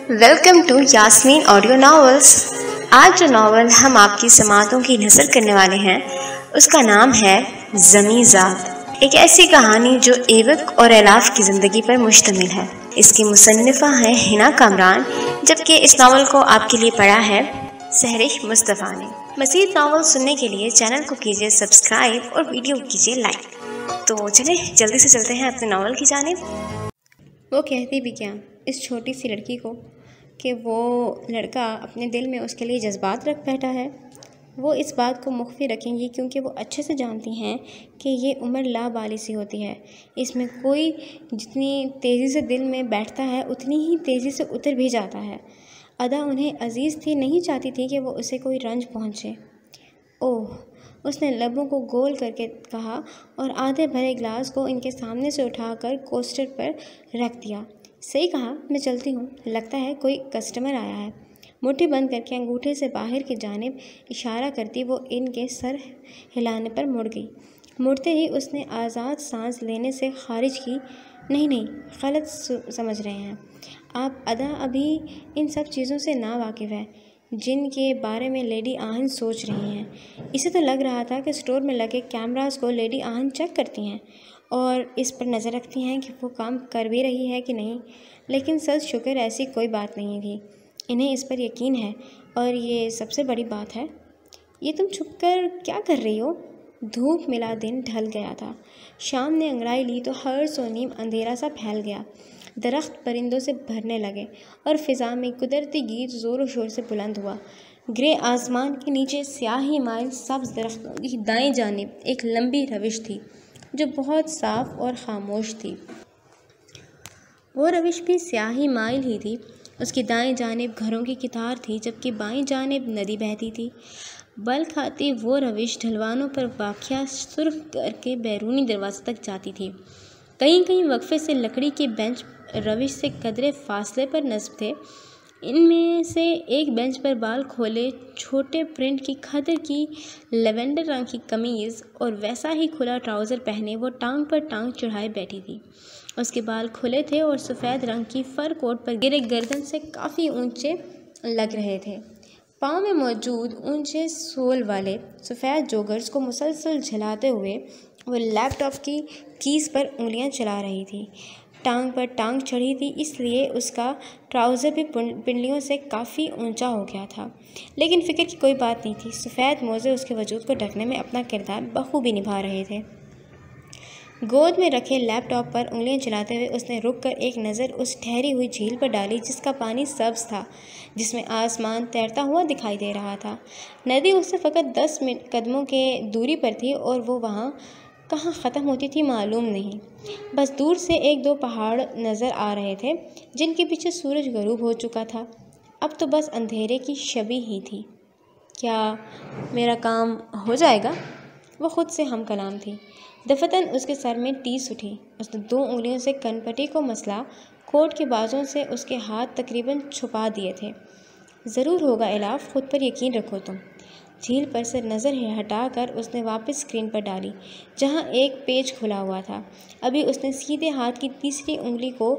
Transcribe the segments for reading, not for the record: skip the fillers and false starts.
Welcome to Yasmin audio novels. आज जो novel हम आपकी समातों की नज़र करने वाले हैं उसका नाम है ज़मी ज़ात। एक ऐसी कहानी जो एवक और एलाफ की ज़िंदगी पर मुश्तमिल है। इसकी मुसन्निफ़ा है हिना कामरान, जबकि इस नावल को आपके लिए पढ़ा है सहरिश मुस्तफ़ा ने। मज़ीद नावल सुनने के लिए चैनल को कीजिए सब्सक्राइब और वीडियो को कीजिए लाइक। तो चलिए जल्दी से चलते हैं अपने नावल की जानिब। वो कहती भी क्या इस छोटी सी लड़की को कि वो लड़का अपने दिल में उसके लिए जज्बात रख बैठा है। वो इस बात को मुख्फी रखेंगी क्योंकि वो अच्छे से जानती हैं कि ये उम्र लाबाली सी होती है। इसमें कोई जितनी तेज़ी से दिल में बैठता है उतनी ही तेज़ी से उतर भी जाता है। अदा उन्हें अजीज़ थी, नहीं चाहती थी कि वो उसे कोई रंज पहुँचे। ओह, उसने लबों को गोल करके कहा और आधे भरे ग्लास को इनके सामने से उठाकर कोस्टर पर रख दिया। सही कहा, मैं चलती हूँ, लगता है कोई कस्टमर आया है। मुट्ठी बंद करके अंगूठे से बाहर की जानिब इशारा करती वो इनके सर हिलाने पर मुड़ गई। मुड़ते ही उसने आज़ाद सांस लेने से खारिज की, नहीं नहीं, गलत समझ रहे हैं आप। अदा अभी इन सब चीज़ों से ना वाकिफ़ है जिनके बारे में लेडी आहन सोच रही हैं। इसे तो लग रहा था कि स्टोर में लगे कैमरास को लेडी आहन चेक करती हैं और इस पर नज़र रखती हैं कि वो काम कर भी रही है कि नहीं, लेकिन सच शुक्र ऐसी कोई बात नहीं थी। इन्हें इस पर यकीन है और ये सबसे बड़ी बात है। ये तुम छुप कर क्या कर रही हो? धूप मिला दिन ढल गया था। शाम ने अंगड़ाई ली तो हर सोनीम अंधेरा सा फैल गया। दरख्त परिंदों से भरने लगे और फ़िज़ा में कुदरती गीत ज़ोर शोर से बुलंद हुआ। ग्रे आसमान के नीचे स्याही माइल सब्ज़ दरख्तों की दाएं जानिब एक लंबी रविश थी जो बहुत साफ़ और खामोश थी। वो रविश भी स्याही माइल ही थी। उसकी दाएं जानिब घरों की कितार थी जबकि बाएं जानिब नदी बहती थी। बल खाती वो रविश ढलवानों पर वाक़या सुर्ख करके बैरूनी दरवाजे तक जाती थी। कहीं कहीं वक्फे से लकड़ी के बेंच रविश से कदरे फासले पर नस्ब थे। इनमें से एक बेंच पर बाल खोले छोटे प्रिंट की खदर की लेवेंडर रंग की कमीज़ और वैसा ही खुला ट्राउज़र पहने वो टांग पर टांग चढ़ाए बैठी थी। उसके बाल खुले थे और सफ़ेद रंग की फ़र कोट पर गिरे गर्दन से काफ़ी ऊंचे लग रहे थे। पाँव में मौजूद ऊंचे सोल वाले सफ़ेद जोगर्स को मुसलसल झलाते हुए वो लैपटॉप की कीज़ पर उंगलियां चला रही थी। टांग पर टांग चढ़ी थी इसलिए उसका ट्राउज़र भी पिंडलियों से काफ़ी ऊंचा हो गया था, लेकिन फ़िक्र की कोई बात नहीं थी। सफ़ेद मोज़े उसके वजूद को ढकने में अपना किरदार बखूबी निभा रहे थे। गोद में रखे लैपटॉप पर उंगलियां चलाते हुए उसने रुककर एक नज़र उस ठहरी हुई झील पर डाली जिसका पानी सब्ज़ था, जिसमें आसमान तैरता हुआ दिखाई दे रहा था। नदी उससे फ़कत 10 कदमों के दूरी पर थी और वो वहाँ कहाँ ख़त्म होती थी मालूम नहीं। बस दूर से एक दो पहाड़ नज़र आ रहे थे जिनके पीछे सूरज गरूब हो चुका था। अब तो बस अंधेरे की शबी ही थी। क्या मेरा काम हो जाएगा? वो ख़ुद से हम कलाम थी। दफतन उसके सर में टीस उठी। उसने 2 उंगलियों से कनपटी को मसला। कोट के बाजों से उसके हाथ तकरीबन छुपा दिए थे। ज़रूर होगा एलाफ, खुद पर यकीन रखो तुम। झील पर से नज़र हटाकर उसने वापस स्क्रीन पर डाली जहां एक पेज खुला हुआ था। अभी उसने सीधे हाथ की तीसरी उंगली को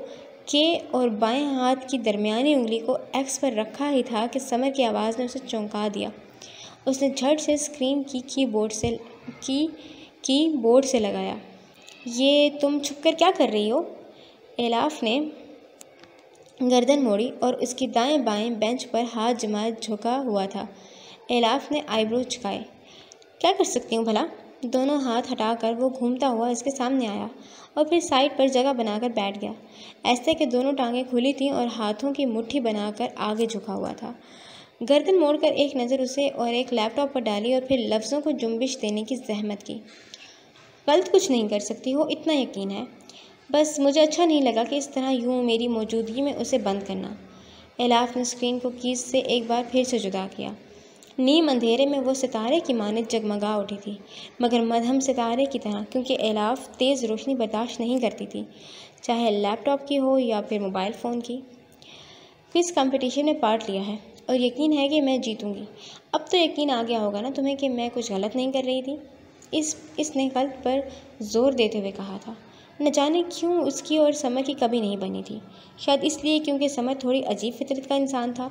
के और बाएं हाथ की दरमियानी उंगली को एक्स पर रखा ही था कि समर की आवाज़ ने उसे चौंका दिया। उसने झट से स्क्रीन की कीबोर्ड से लगाया। ये तुम छुपकर क्या कर रही हो? एलाफ ने गर्दन मोड़ी और उसकी दाएं बाएं बेंच पर हाथ जमाए झुका हुआ था। एलाफ ने आईब्रो झुकाए। क्या कर सकती हूँ भला? दोनों हाथ हटाकर वो घूमता हुआ इसके सामने आया और फिर साइड पर जगह बनाकर बैठ गया। ऐसे कि दोनों टांगें खुली थीं और हाथों की मुट्ठी बनाकर आगे झुका हुआ था। गर्दन मोड़कर एक नज़र उसे और एक लैपटॉप पर डाली और फिर लफ्ज़ों को जुम्बिश देने की जहमत की। गलत कुछ नहीं कर सकती हो, इतना यकीन है। बस मुझे अच्छा नहीं लगा कि इस तरह यूँ मेरी मौजूदगी में उसे बंद करना। एलाफ ने स्क्रीन को कीज से एक बार फिर से जुदा किया। नीम अंधेरे में वो सितारे की मानित जगमगा उठी थी, मगर मध्यम सितारे की तरह, क्योंकि एलाफ तेज़ रोशनी बर्दाश्त नहीं करती थी, चाहे लैपटॉप की हो या फिर मोबाइल फ़ोन की। क्विज़ कंपटीशन में पार्ट लिया है और यकीन है कि मैं जीतूंगी। अब तो यकीन आ गया होगा ना तुम्हें कि मैं कुछ गलत नहीं कर रही थी? इसने कल्प पर जोर देते हुए कहा था। न जाने क्यों उसकी और समर की कभी नहीं बनी थी। शायद इसलिए क्योंकि समर थोड़ी अजीब फितरत का इंसान था।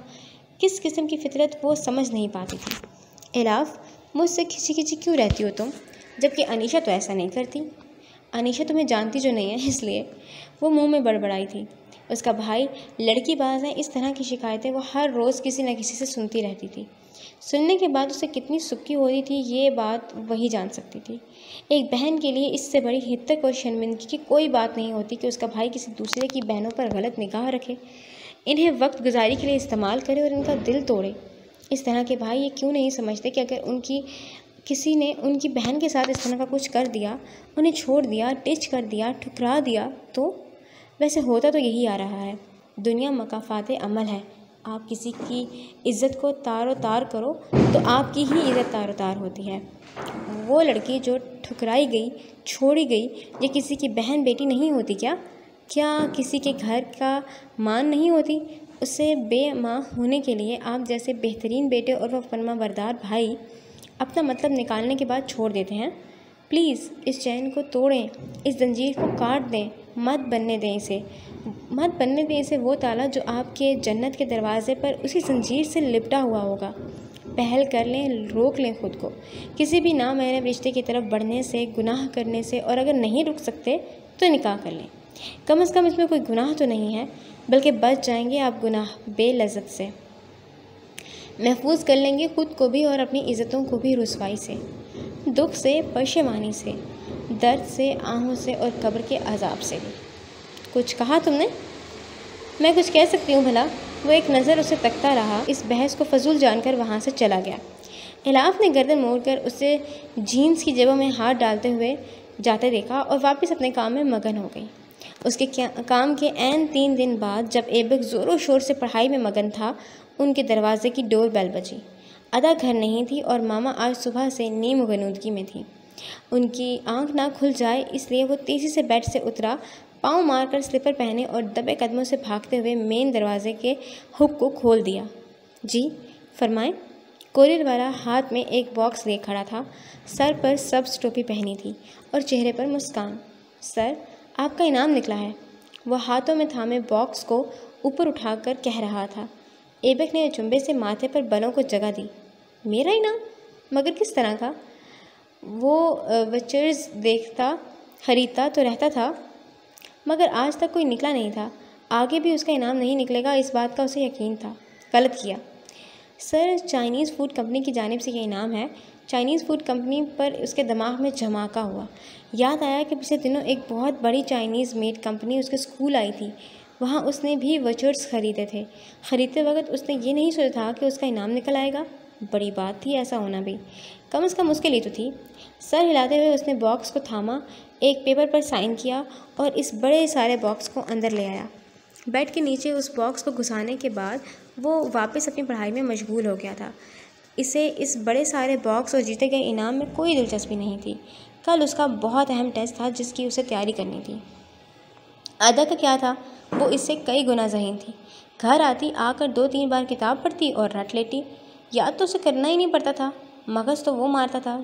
किस किस्म की फितरत वो समझ नहीं पाती थी। इलाफ, मुझसे खिंची खिंची क्यों रहती हो तुम, जबकि अनीशा तो ऐसा नहीं करती। अनीशा तुम्हें जानती जो नहीं है इसलिए। वो मुंह में बड़बड़ाई थी। उसका भाई लड़कीबाज है, इस तरह की शिकायतें वो हर रोज़ किसी न किसी से सुनती रहती थी। सुनने के बाद उसे कितनी सुक्की हो रही थी ये बात वही जान सकती थी। एक बहन के लिए इससे बड़ी हितक और शर्मिंदगी की कोई बात नहीं होती कि उसका भाई किसी दूसरे की बहनों पर गलत निगाह रखे, इन्हें वक्त गुजारी के लिए इस्तेमाल करे और इनका दिल तोड़े। इस तरह के भाई ये क्यों नहीं समझते कि अगर किसी ने उनकी बहन के साथ इस तरह का कुछ कर दिया, उन्हें छोड़ दिया, टिच कर दिया, ठुकरा दिया, तो वैसे होता तो यही आ रहा है। दुनिया मकाफात अमल है। आप किसी की इज़्ज़त को तारो तार करो तो आपकी ही इज़्ज़त तारो तार होती है। वो लड़की जो ठुकराई गई, छोड़ी गई, ये किसी की बहन बेटी नहीं होती क्या? क्या किसी के घर का मान नहीं होती? उसे बेमां होने के लिए आप जैसे बेहतरीन बेटे और वह फरमाबरदार भाई अपना मतलब निकालने के बाद छोड़ देते हैं। प्लीज़ इस चैन को तोड़ें, इस जंजीर को काट दें, मत बनने दें इसे वो ताला जो आपके जन्नत के दरवाजे पर उसी जंजीर से लिपटा हुआ होगा। पहल कर लें, रोक लें खुद को किसी भी नामहरम रिश्ते की तरफ बढ़ने से, गुनाह करने से, और अगर नहीं रुक सकते तो निकाह कर लें। कम से कम इसमें कोई गुनाह तो नहीं है, बल्कि बच जाएंगे आप गुनाह बेलज़्ज़त से। महफूज कर लेंगे खुद को भी और अपनी इज़्ज़तों को भी रुसवाई से, दुख से, परेशानी से, दर्द से, आहों से और कब्र के अजाब से भी। कुछ कहा तुमने? मैं कुछ कह सकती हूँ भला? वो एक नज़र उसे तकता रहा, इस बहस को फजूल जानकर वहाँ से चला गया। इलाफ ने गर्दन मोड़कर उसे जीन्स की जेबों में हाथ डालते हुए जाते देखा और वापस अपने काम में मगन हो गई। उसके काम के ऐन 3 दिन बाद जब ऐबक ज़ोरों शोर से पढ़ाई में मगन था, उनके दरवाजे की डोर बेल बजी। अदा घर नहीं थी और मामा आज सुबह से नीम गनूदगी में थी। उनकी आंख ना खुल जाए इसलिए वो तेज़ी से बेड से उतरा, पाँव मारकर स्लीपर पहने और दबे कदमों से भागते हुए मेन दरवाजे के हुक को खोल दिया। जी फरमाएं। कोरियर वाला हाथ में एक बॉक्स लिए खड़ा था, सर पर सब्ज़ टोपी पहनी थी और चेहरे पर मुस्कान। सर, आपका इनाम निकला है। वह हाथों में थामे बॉक्स को ऊपर उठाकर कह रहा था। ऐबक ने चुंबे से माथे पर बलों को जगह दी। मेरा इनाम? मगर किस तरह का? वो वचर्स देखता खरीदता तो रहता था, मगर आज तक कोई निकला नहीं था। आगे भी उसका इनाम नहीं निकलेगा, इस बात का उसे यकीन था। गलत किया सर, चाइनीज़ फूड कंपनी की जानिब से ये इनाम है। चाइनीज़ फूड कंपनी पर उसके दिमाग में झमाका हुआ। याद आया कि पिछले दिनों एक बहुत बड़ी चाइनीज़ मेड कंपनी उसके स्कूल आई थी, वहाँ उसने भी वचर्स ख़रीदे थे। ख़रीदते वक्त उसने ये नहीं सोचा था कि उसका इनाम निकल आएगा। बड़ी बात थी ऐसा होना भी, कम से कम उसके लिए तो थी। सर हिलाते हुए उसने बॉक्स को थामा, एक पेपर पर साइन किया और इस बड़े सारे बॉक्स को अंदर ले आया। बेड के नीचे उस बॉक्स को घुसाने के बाद वो वापस अपनी पढ़ाई में मशगूल हो गया था। इसे इस बड़े सारे बॉक्स और जीते गए इनाम में कोई दिलचस्पी नहीं थी। कल उसका बहुत अहम टेस्ट था जिसकी उसे तैयारी करनी थी। अदा का क्या था, वो इससे कई गुना ज़हीन थी। घर आती, आकर 2-3 बार किताब पढ़ती और रट लेती। याद तो उसे करना ही नहीं पड़ता था, मगज़ तो वो मारता था।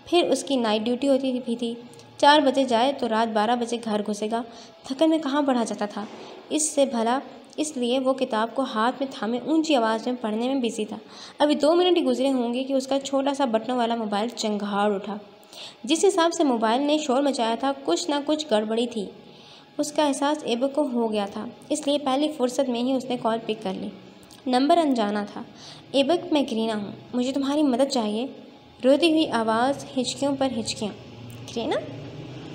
फिर उसकी नाइट ड्यूटी होती थी। 4 बजे जाए तो रात 12 बजे घर घुसेगा। थकन में कहाँ पढ़ा जाता था। इससे भला इसलिए वो किताब को हाथ में थामे ऊंची आवाज़ में पढ़ने में बिजी था। अभी 2 मिनट ही गुजरे होंगे कि उसका छोटा सा बटनों वाला मोबाइल चंगाड़ उठा। जिस हिसाब से मोबाइल ने शोर मचाया था, कुछ ना कुछ गड़बड़ी थी। उसका एहसास ऐबक को हो गया था, इसलिए पहली फुर्सत में ही उसने कॉल पिक कर ली। नंबर अनजाना था। ऐबक, मैं ग्रीना हूँ, मुझे तुम्हारी मदद चाहिए। रोती हुई आवाज़, हिचकियों पर हिचकियाँ। ग्रीना?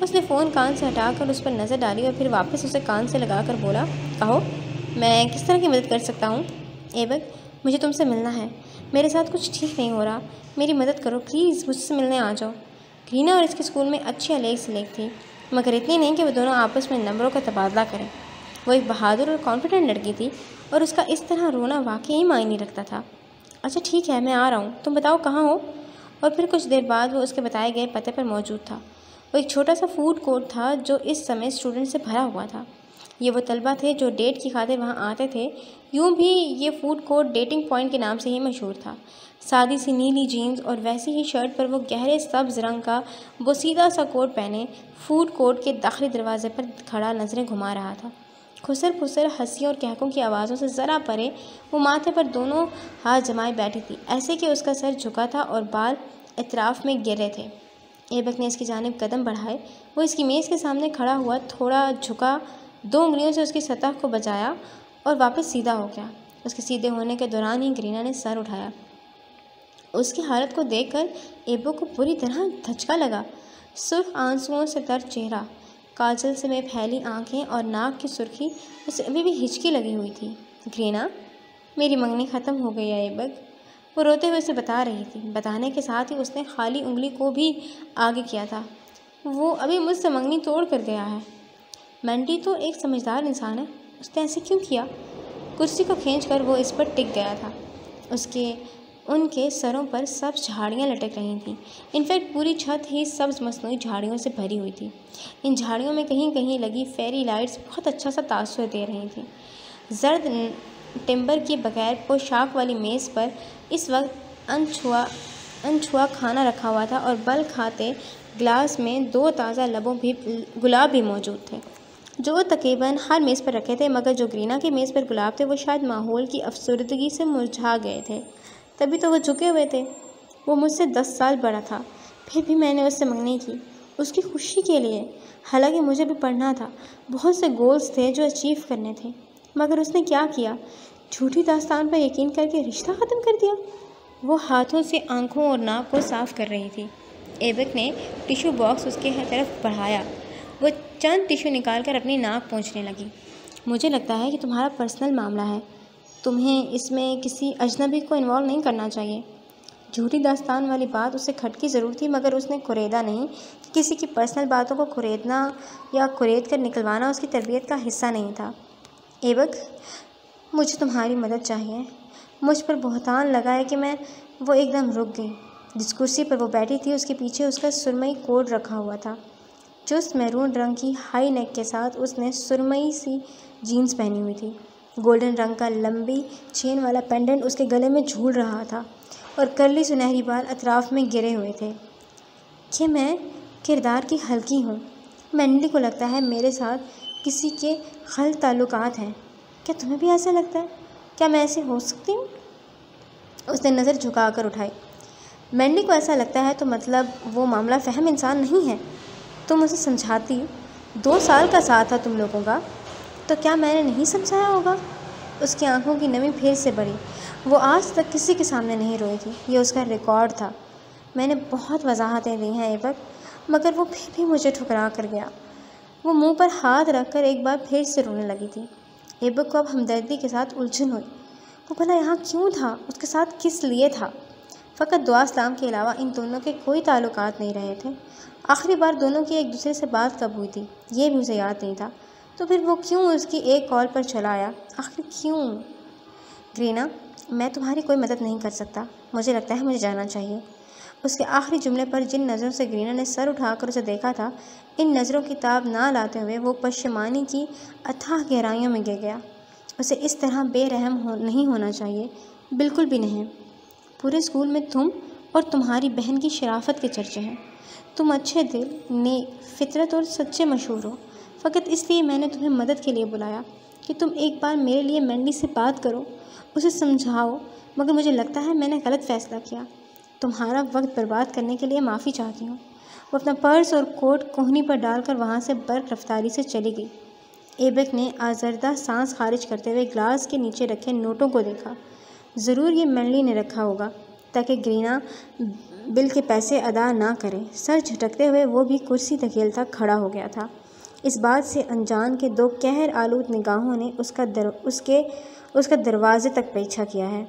उसने फ़ोन कान से हटाकर उस पर नज़र डाली और फिर वापस उसे कान से लगाकर बोला, कहो, मैं किस तरह की मदद कर सकता हूँ? ऐबक, मुझे तुमसे मिलना है। मेरे साथ कुछ ठीक नहीं हो रहा, मेरी मदद करो प्लीज़, मुझसे मिलने आ जाओ। ग्रीना और इसके स्कूल में अच्छी अलेख सलेख थी, मगर इतनी नहीं कि वो दोनों आपस में नंबरों का तबादला करें। वो एक बहादुर और कॉन्फिडेंट लड़की थी और उसका इस तरह रोना वाकई मायने रखता था। अच्छा ठीक है, मैं आ रहा हूँ, तुम बताओ कहाँ हो? और फिर कुछ देर बाद वो उसके बताए गए पते पर मौजूद था। वो एक छोटा सा फूड कोर्ट था जो इस समय स्टूडेंट से भरा हुआ था। ये वो तलबा थे जो डेट की खातिर वहाँ आते थे। यूँ भी ये फूड कोर्ट डेटिंग पॉइंट के नाम से ही मशहूर था। सादी सी नीली जीन्स और वैसी ही शर्ट पर वो गहरे सब्ज रंग का वो सीधा सा कोट पहने फूड कोर्ट के दाखिली दरवाजे पर खड़ा नजरें घुमा रहा था। खुसर फुसर हंसी और कहकों की आवाज़ों से ज़रा परे वो माथे पर दोनों हाथ जमाए बैठी थी, ऐसे कि उसका सर झुका था और बाल इतराफ में गिरे थे। ऐबक ने इसकी जानिब कदम बढ़ाए। वो इसकी मेज़ के सामने खड़ा हुआ, थोड़ा झुका, 2 उंगलियों से उसकी सतह को बचाया और वापस सीधा हो गया। उसके सीधे होने के दौरान ही ग्रीना ने सर उठाया। उसकी हालत को देखकर ऐबक को पूरी तरह धचका लगा। सुर्ख आंसुओं से तर चेहरा, काजल से में फैली आंखें और नाक की सुर्खी उसे अभी भी हिचकी लगी हुई थी। ग्रीना, मेरी मंगनी ख़त्म हो गई है ऐबक, वो रोते हुए उसे बता रही थी। बताने के साथ ही उसने खाली उंगली को भी आगे किया था। वो अभी मुझसे मंगनी तोड़ कर गया है। मैंडी तो एक समझदार इंसान है, उसने ऐसे क्यों किया? कुर्सी को खींचकर वो इस पर टिक गया था। उनके सरों पर सब्ज झाड़ियाँ लटक रही थीं। इनफैक्ट पूरी छत ही सब्ज मसनूई झाड़ियों से भरी हुई थी। इन झाड़ियों में कहीं कहीं लगी फेरी लाइट्स बहुत अच्छा सा तासुर दे रही थीं। जर्द टिम्बर की बगैर पोशाक वाली मेज़ पर इस वक्त अनछुआ खाना रखा हुआ था और बल खाते ग्लास में 2 ताज़ा गुलाब भी मौजूद थे, जो तकरीबन हर मेज़ पर रखे थे। मगर जो ग्रीना की मेज़ पर गुलाब थे वो शायद माहौल की अफसरदगी से मुरझा गए थे, तभी तो वो झुके हुए थे। वो मुझसे 10 साल बड़ा था, फिर भी मैंने उससे मंगनी की, उसकी खुशी के लिए। हालांकि मुझे भी पढ़ना था, बहुत से गोल्स थे जो अचीव करने थे, मगर उसने क्या किया? झूठी दास्तान पर यकीन करके रिश्ता ख़त्म कर दिया। वो हाथों से आंखों और नाक को साफ कर रही थी। ऐबक ने टिश्यू बॉक्स उसके तरफ बढ़ाया। वो चंद टिश्यू निकालकर अपनी नाक पोंछने लगी। मुझे लगता है कि तुम्हारा पर्सनल मामला है, तुम्हें इसमें किसी अजनबी को इन्वॉल्व नहीं करना चाहिए। झूठी दास्तान वाली बात उसे खटकी ज़रूर थी, मगर उसने कुरेदा नहीं। किसी की पर्सनल बातों को कुरेदना या कुरेद कर निकलवाना उसकी तरबियत का हिस्सा नहीं था। ऐबक, मुझे तुम्हारी मदद चाहिए। मुझ पर बहतान लगा है कि वो एकदम रुक गई। जिस कुर्सी पर वो बैठी थी उसके पीछे उसका सुरमई कोट रखा हुआ था। चुस्त मैरून रंग की हाई नेक के साथ उसने सुरमई सी जीन्स पहनी हुई थी। गोल्डन रंग का लंबी चेन वाला पेंडेंट उसके गले में झूल रहा था और कर्ली सुनहरी बाल अतराफ में गिरे हुए थे। कि मैं किरदार की हल्की हूँ। मैंडी को लगता है मेरे साथ किसी के खल ताल्लुकात हैं। क्या तुम्हें भी ऐसा लगता है? क्या मैं ऐसे हो सकती हूँ? उसने नज़र झुकाकर उठाई। मैंडी को ऐसा लगता है तो मतलब वो मामला फ़हम इंसान नहीं है। तुम उसे समझाती। 2 साल का साथ था तुम लोगों का, तो क्या मैंने नहीं समझाया होगा? उसकी आंखों की नमी फिर से बढ़ी। वो आज तक किसी के सामने नहीं रोई थी, ये उसका रिकॉर्ड था। मैंने बहुत वजाहतें दी हैं ऐबक, मगर वो फिर भी मुझे ठुकरा कर गया। वो मुंह पर हाथ रखकर एक बार फिर से रोने लगी थी। ऐबक को अब हमदर्दी के साथ उलझन हुई। वो भला यहाँ क्यों था? उसके साथ किस लिए था? फ़कत दुआ सलाम के अलावा इन दोनों के कोई ताल्लुकात नहीं रहे थे। आखिरी बार दोनों की एक दूसरे से बात कब हुई थी ये भी उसे याद नहीं था। तो फिर वो क्यों उसकी एक कॉल पर चला आया? आखिर क्यों? ग्रीना, मैं तुम्हारी कोई मदद नहीं कर सकता। मुझे लगता है मुझे जाना चाहिए। उसके आखिरी जुमले पर जिन नज़रों से ग्रीना ने सर उठाकर उसे देखा था, इन नज़रों की ताब ना लाते हुए वो पशेमानी की अथाह गहराइयों में गिर गया। उसे इस तरह बेरहम नहीं होना चाहिए, बिल्कुल भी नहीं। पूरे स्कूल में तुम और तुम्हारी बहन की शराफत के चर्चे हैं। तुम अच्छे दिल, नेक, फितरत और सच्चे मशहूर हो। फ़कत इसलिए मैंने तुम्हें मदद के लिए बुलाया कि तुम एक बार मेरे लिए मैंडी से बात करो, उसे समझाओ। मगर मुझे लगता है मैंने गलत फ़ैसला किया। तुम्हारा वक्त बर्बाद करने के लिए माफ़ी चाहती हूँ। वो अपना पर्स और कोट कोहनी पर डालकर वहाँ से बर्क रफ्तारी से चली गई। ऐबक ने आज़रदा सांस खारिज करते हुए ग्लास के नीचे रखे नोटों को देखा। ज़रूर ये मैंडी ने रखा होगा ताकि ग्रीना बिल के पैसे अदा ना करे। सर झटकते हुए वो भी कुर्सी धकेलता खड़ा हो गया था। इस बात से अनजान के 2 कहर आलूद निगाहों ने उसका दरवाजे तक पीछा किया है।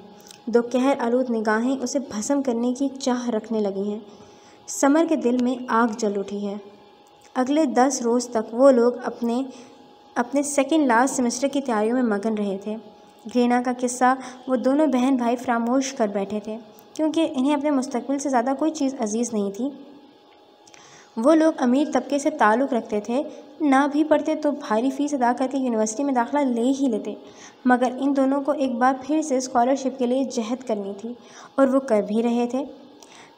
2 कहर आलूद निगाहें उसे भस्म करने की चाह रखने लगी हैं। समर के दिल में आग जल उठी है। अगले 10 रोज़ तक वो लोग अपने सेकेंड लास्ट सेमेस्टर की तैयारियों में मगन रहे थे। ग्रीना का किस्सा वो दोनों बहन भाई फरामोश कर बैठे थे, क्योंकि इन्हें अपने मुस्तकबिल से ज़्यादा कोई चीज़ अजीज़ नहीं थी। वो लोग अमीर तबके से ताल्लुक़ रखते थे, ना भी पढ़ते तो भारी फ़ीस अदा करके यूनिवर्सिटी में दाखिला ले ही लेते। मगर इन दोनों को एक बार फिर से स्कॉलरशिप के लिए जहद करनी थी और वो कर भी रहे थे।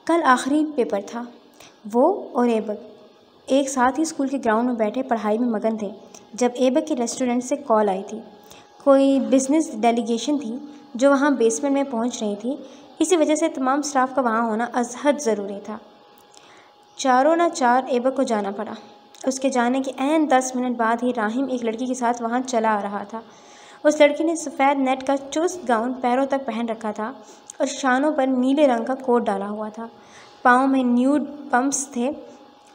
कल आखिरी पेपर था। वो और ऐबक एक साथ ही स्कूल के ग्राउंड में बैठे पढ़ाई में मगन थे जब ऐबक के रेस्टोरेंट से कॉल आई थी। कोई बिजनेस डेलीगेशन थी जो वहाँ बेसमेंट में पहुँच रही थी। इसी वजह से तमाम स्टाफ का वहाँ होना अज़हद ज़रूरी था। चारों ना चार ऐबक को जाना पड़ा। उसके जाने के ऐन 10 मिनट बाद ही राहिम एक लड़की के साथ वहाँ चला आ रहा था। उस लड़की ने सफ़ेद नेट का चुस्त गाउन पैरों तक पहन रखा था और शानों पर नीले रंग का कोट डाला हुआ था। पाँव में न्यूड पम्प्स थे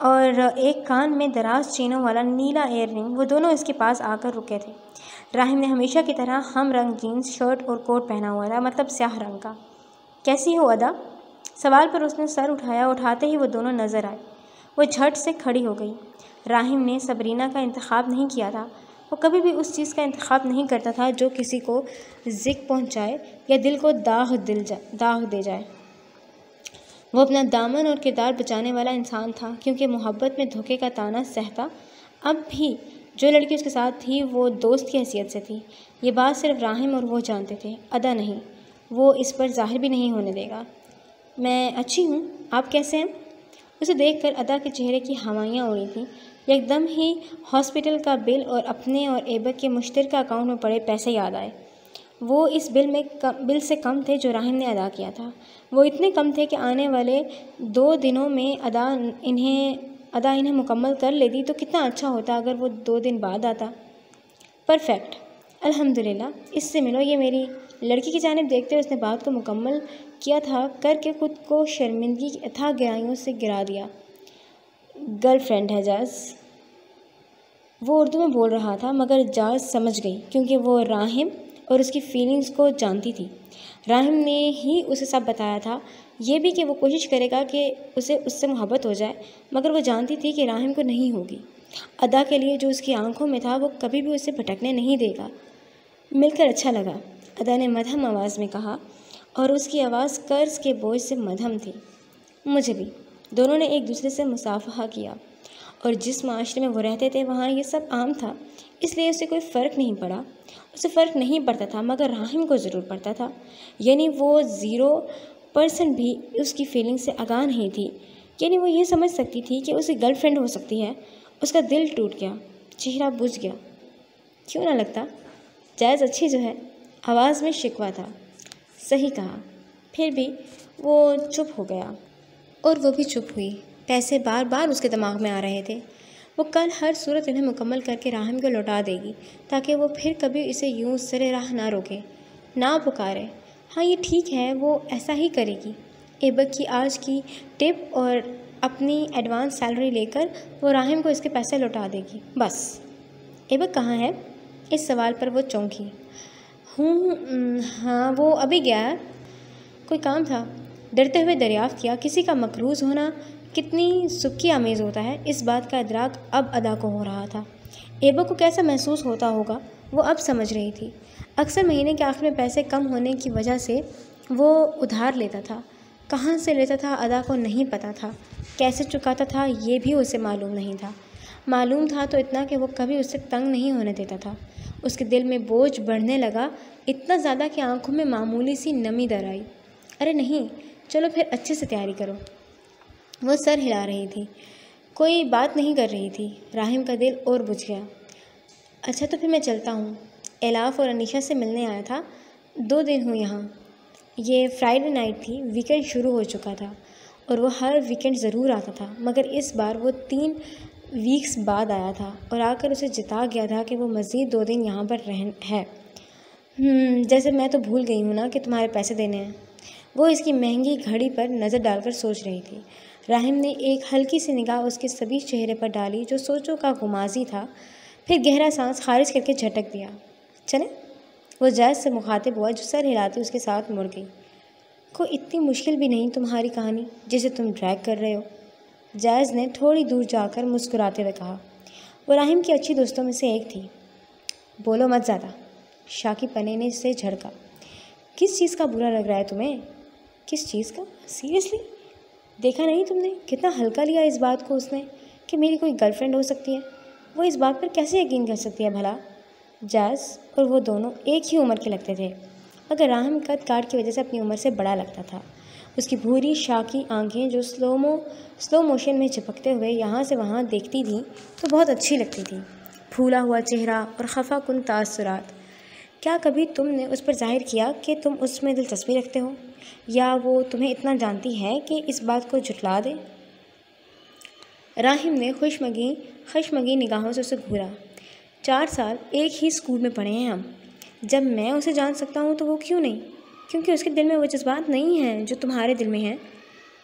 और एक कान में दराज चेनों वाला नीला ईयररिंग। वो दोनों इसके पास आकर रुके थे। राहिम ने हमेशा की तरह हम रंग जीन्स शर्ट और कोट पहना हुआ था, मतलब स्याह रंग का। कैसी हो अदा? सवाल पर उसने सर उठाया। उठाते ही वो दोनों नज़र आए। वो झट से खड़ी हो गई। राहिम ने सबरीना का इंतखाब नहीं किया था। वो कभी भी उस चीज़ का इंतखाब नहीं करता था जो किसी को ज़िक पहुंचाए या दिल को दाग दे जाए। वो अपना दामन और किरदार बचाने वाला इंसान था, क्योंकि मोहब्बत में धोखे का ताना सहता। अब भी जो लड़की उसके साथ थी वो दोस्त की हैसियत से थी। ये बात सिर्फ राहिम और वो जानते थे, अदा नहीं। वो इस पर ज़ाहिर भी नहीं होने देगा। मैं अच्छी हूँ, आप कैसे हैं? उसे देखकर अदा के चेहरे की हवाइयाँ उड़ी थीं। एकदम ही हॉस्पिटल का बिल और अपने और ऐबक के मुश्तरका अकाउंट में पड़े पैसे याद आए। वो इस बिल से कम थे जो राहिम ने अदा किया था। वो इतने कम थे कि आने वाले 2 दिनों में अदा इन्हें मुकम्मल कर लेती तो कितना अच्छा होता अगर वो 2 दिन बाद आता। परफेक्ट, अल्हम्दुलिल्लाह। इससे मिलो, ये मेरी लड़की की जानिब देखते हुए उसने बात को मुकम्मल किया था करके खुद को शर्मिंदगी की अथाह गहराइयों से गिरा दिया। गर्लफ्रेंड है जाज। वो उर्दू में बोल रहा था, मगर जाज समझ गई क्योंकि वो राहिम और उसकी फीलिंग्स को जानती थी। राहिम ने ही उसे सब बताया था, ये भी कि वो कोशिश करेगा कि उसे उससे मोहब्बत हो जाए, मगर वो जानती थी कि राहिम को नहीं होगी। अदा के लिए जो उसकी आंखों में था वो कभी भी उसे भटकने नहीं देगा। मिलकर अच्छा लगा, अदा ने मध्यम आवाज़ में कहा, और उसकी आवाज़ कर्ज के बोझ से मध्यम थी। मुझे भी। दोनों ने एक दूसरे से मुसाफहा किया, और जिस माशरे में वो रहते थे वहाँ ये सब आम था, इसलिए उसे कोई फ़र्क नहीं पड़ा। उसे फ़र्क नहीं पड़ता था, मगर राहिम को ज़रूर पड़ता था। यानी वो 0% भी उसकी फीलिंग से आगाह नहीं थी। यानी वो ये समझ सकती थी कि उसकी गर्लफ्रेंड हो सकती है। उसका दिल टूट गया, चेहरा बुझ गया। क्यों ना लगता? जायज़ अच्छी जो है। आवाज़ में शिकवा था। सही कहा। फिर भी वो चुप हो गया, और वो भी चुप हुई। पैसे बार बार उसके दिमाग में आ रहे थे। वो कल हर सूरत इन्हें मुकम्मल करके राहिम को लौटा देगी, ताकि वो फिर कभी इसे यूं सरे राह ना रोके, ना पुकारे। हाँ, ये ठीक है, वो ऐसा ही करेगी। ऐबक की आज की टिप और अपनी एडवांस सैलरी लेकर वो राहिम को इसके पैसे लौटा देगी, बस। ऐबक कहाँ है? इस सवाल पर वो चौंकी। हाँ, वो अभी गया है, कोई काम था। डरते हुए दरियाफ्त किया, किसी का मकरूज़ होना कितनी सुक्की आमेज़ होता है। इस बात का इदराक अब अदा को हो रहा था। ऐबक को कैसा महसूस होता होगा वो अब समझ रही थी। अक्सर महीने के आखिर में पैसे कम होने की वजह से वो उधार लेता था। कहाँ से लेता था अदा को नहीं पता था। कैसे चुकाता था ये भी उसे मालूम नहीं था। मालूम था तो इतना कि वो कभी उससे तंग नहीं होने देता था। उसके दिल में बोझ बढ़ने लगा, इतना ज़्यादा कि आंखों में मामूली सी नमी दर आई। अरे नहीं, चलो फिर अच्छे से तैयारी करो। वो सर हिला रही थी, कोई बात नहीं कर रही थी। राहिम का दिल और बुझ गया। अच्छा, तो फिर मैं चलता हूँ। एलाफ और अनीशा से मिलने आया था, 2 दिन हुए यहाँ। ये फ्राइडे नाइट थी, वीकेंड शुरू हो चुका था और वो हर वीकेंड ज़रूर आता था, मगर इस बार वो 3 वीक्स बाद आया था और आकर उसे जिता गया था कि वो मज़ीद 2 दिन यहाँ पर है। जैसे मैं तो भूल गई हूँ ना कि तुम्हारे पैसे देने हैं। वो इसकी महंगी घड़ी पर नज़र डालकर सोच रही थी। राहिम ने एक हल्की सी निगाह उसके सभी चेहरे पर डाली जो सोचों का गुमाजी था, फिर गहरा सांस खारिज करके झटक दिया। चले? वो जायज़ से मुखातिब हुआ जो सर हिलाती उसके साथ मुड़ गई। कोई इतनी मुश्किल भी नहीं तुम्हारी कहानी जिसे तुम ड्रैग कर रहे हो, जायज़ ने थोड़ी दूर जाकर मुस्कुराते हुए कहा। वो राहिम की अच्छी दोस्तों में से एक थी। बोलो मत ज़्यादा, शाकिब पने से झड़का। किस चीज़ का बुरा लग रहा है तुम्हें? किस चीज़ का? सीरियसली? देखा नहीं तुमने कितना हल्का लिया इस बात को उसने कि मेरी कोई गर्लफ्रेंड हो सकती है। वो इस बात पर कैसे यकीन कर सकती है भला। जैज़ और वो दोनों एक ही उम्र के लगते थे, मगर राहिम कद काट की वजह से अपनी उम्र से बड़ा लगता था। उसकी भूरी शाकी आंखें जो स्लो मोशन में चिपकते हुए यहाँ से वहाँ देखती थी तो बहुत अच्छी लगती थी। फूला हुआ चेहरा और खफा कुन तासुरात। क्या कभी तुमने उस पर जाहिर किया कि तुम उसमें दिलचस्पी रखते हो, या वो तुम्हें इतना जानती है कि इस बात को झुठला दे। राहिम ने खुशमगी निगाहों से उसे घूरा। 4 साल एक ही स्कूल में पढ़े हैं हम। जब मैं उसे जान सकता हूँ तो वो क्यों नहीं? क्योंकि उसके दिल में वो जज्बात नहीं है जो तुम्हारे दिल में है।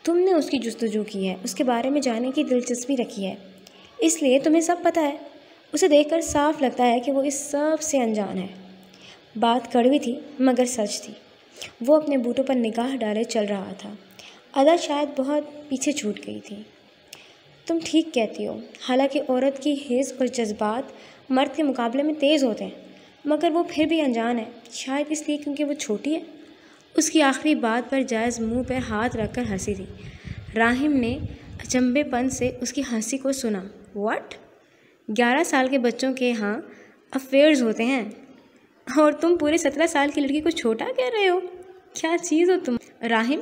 तुमने उसकी जुस्तजू की है, उसके बारे में जानने की दिलचस्पी रखी है, इसलिए तुम्हें सब पता है। उसे देखकर साफ लगता है कि वो इस सब से अनजान है। बात कड़वी थी मगर सच थी। वो अपने बूटों पर निगाह डाले चल रहा था। अदा शायद बहुत पीछे छूट गई थी। तुम ठीक कहती हो, हालांकि औरत की हिस्स और जज्बात मर्द के मुकाबले में तेज़ होते हैं, मगर वो फिर भी अनजान है, शायद इसलिए क्योंकि वो छोटी है। उसकी आखिरी बात पर जायज़ मुंह पर हाथ रखकर हंसी थी। राहिम ने अचंभेपन से उसकी हंसी को सुना। व्हाट? 11 साल के बच्चों के यहाँ अफेयर्स होते हैं और तुम पूरे 17 साल की लड़की को छोटा कह रहे हो? क्या चीज़ हो तुम? राहिम,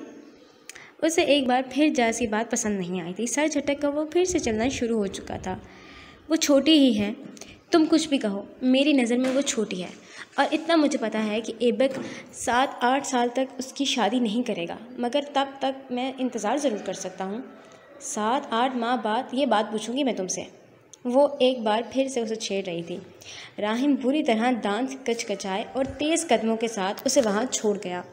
उसे एक बार फिर जायज़ की बात पसंद नहीं आई थी। सर झटक कर वो फिर से चलना शुरू हो चुका था। वो छोटी ही है, तुम कुछ भी कहो, मेरी नज़र में वो छोटी है। और इतना मुझे पता है कि एबक 7-8 साल तक उसकी शादी नहीं करेगा, मगर तब तक मैं इंतज़ार ज़रूर कर सकता हूँ। 7-8 माह बाद ये बात पूछूंगी मैं तुमसे। वो एक बार फिर से उसे छेड़ रही थी। राहिम बुरी तरह दांत कचकचाए और तेज़ कदमों के साथ उसे वहाँ छोड़ गया।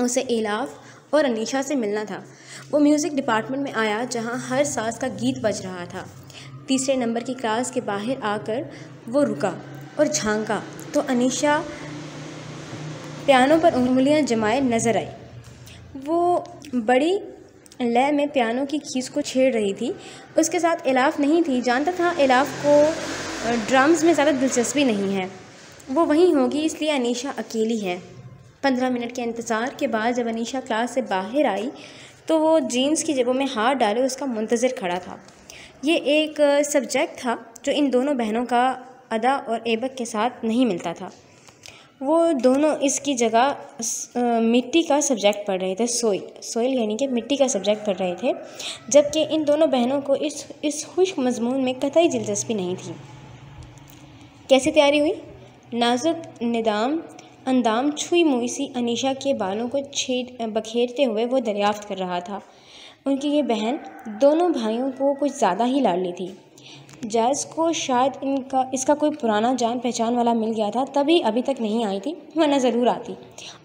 उसे एलाफ और अनीशा से मिलना था। वो म्यूज़िक डिपार्टमेंट में आया जहाँ हर सांस का गीत बज रहा था। 3 नंबर की क्लास के बाहर आकर वो रुका और झांका तो अनीशा पियानो पर उंगलियां जमाए नजर आई। वो बड़ी लय में पियानो की कीज को छेड़ रही थी। उसके साथ एलाफ नहीं थी। जानता था एलाफ को ड्रम्स में ज़्यादा दिलचस्पी नहीं है। वो वहीं होगी, इसलिए अनीशा अकेली है। 15 मिनट के इंतज़ार के बाद जब अनीशा क्लास से बाहर आई तो वो जीन्स की जेबों में हाथ डाले उसका मुंतज़िर खड़ा था। ये एक सब्जेक्ट था जो इन दोनों बहनों का अदा और एबक के साथ नहीं मिलता था। वो दोनों इसकी जगह मिट्टी का सब्जेक्ट पढ़ रहे थे। सोइल यानी कि मिट्टी का सब्जेक्ट पढ़ रहे थे, जबकि इन दोनों बहनों को इस खुश्क मजमून में कतई दिलचस्पी नहीं थी। कैसी तैयारी हुई? नाजुक अंदाम छुई मुई सी अनीशा के बालों को बखेरते हुए वो दरियाफ्त कर रहा था। उनकी ये बहन दोनों भाइयों को कुछ ज़्यादा ही लाडली थी। जैज़ को शायद इसका कोई पुराना जान पहचान वाला मिल गया था, तभी अभी तक नहीं आई थी, वरना ज़रूर आती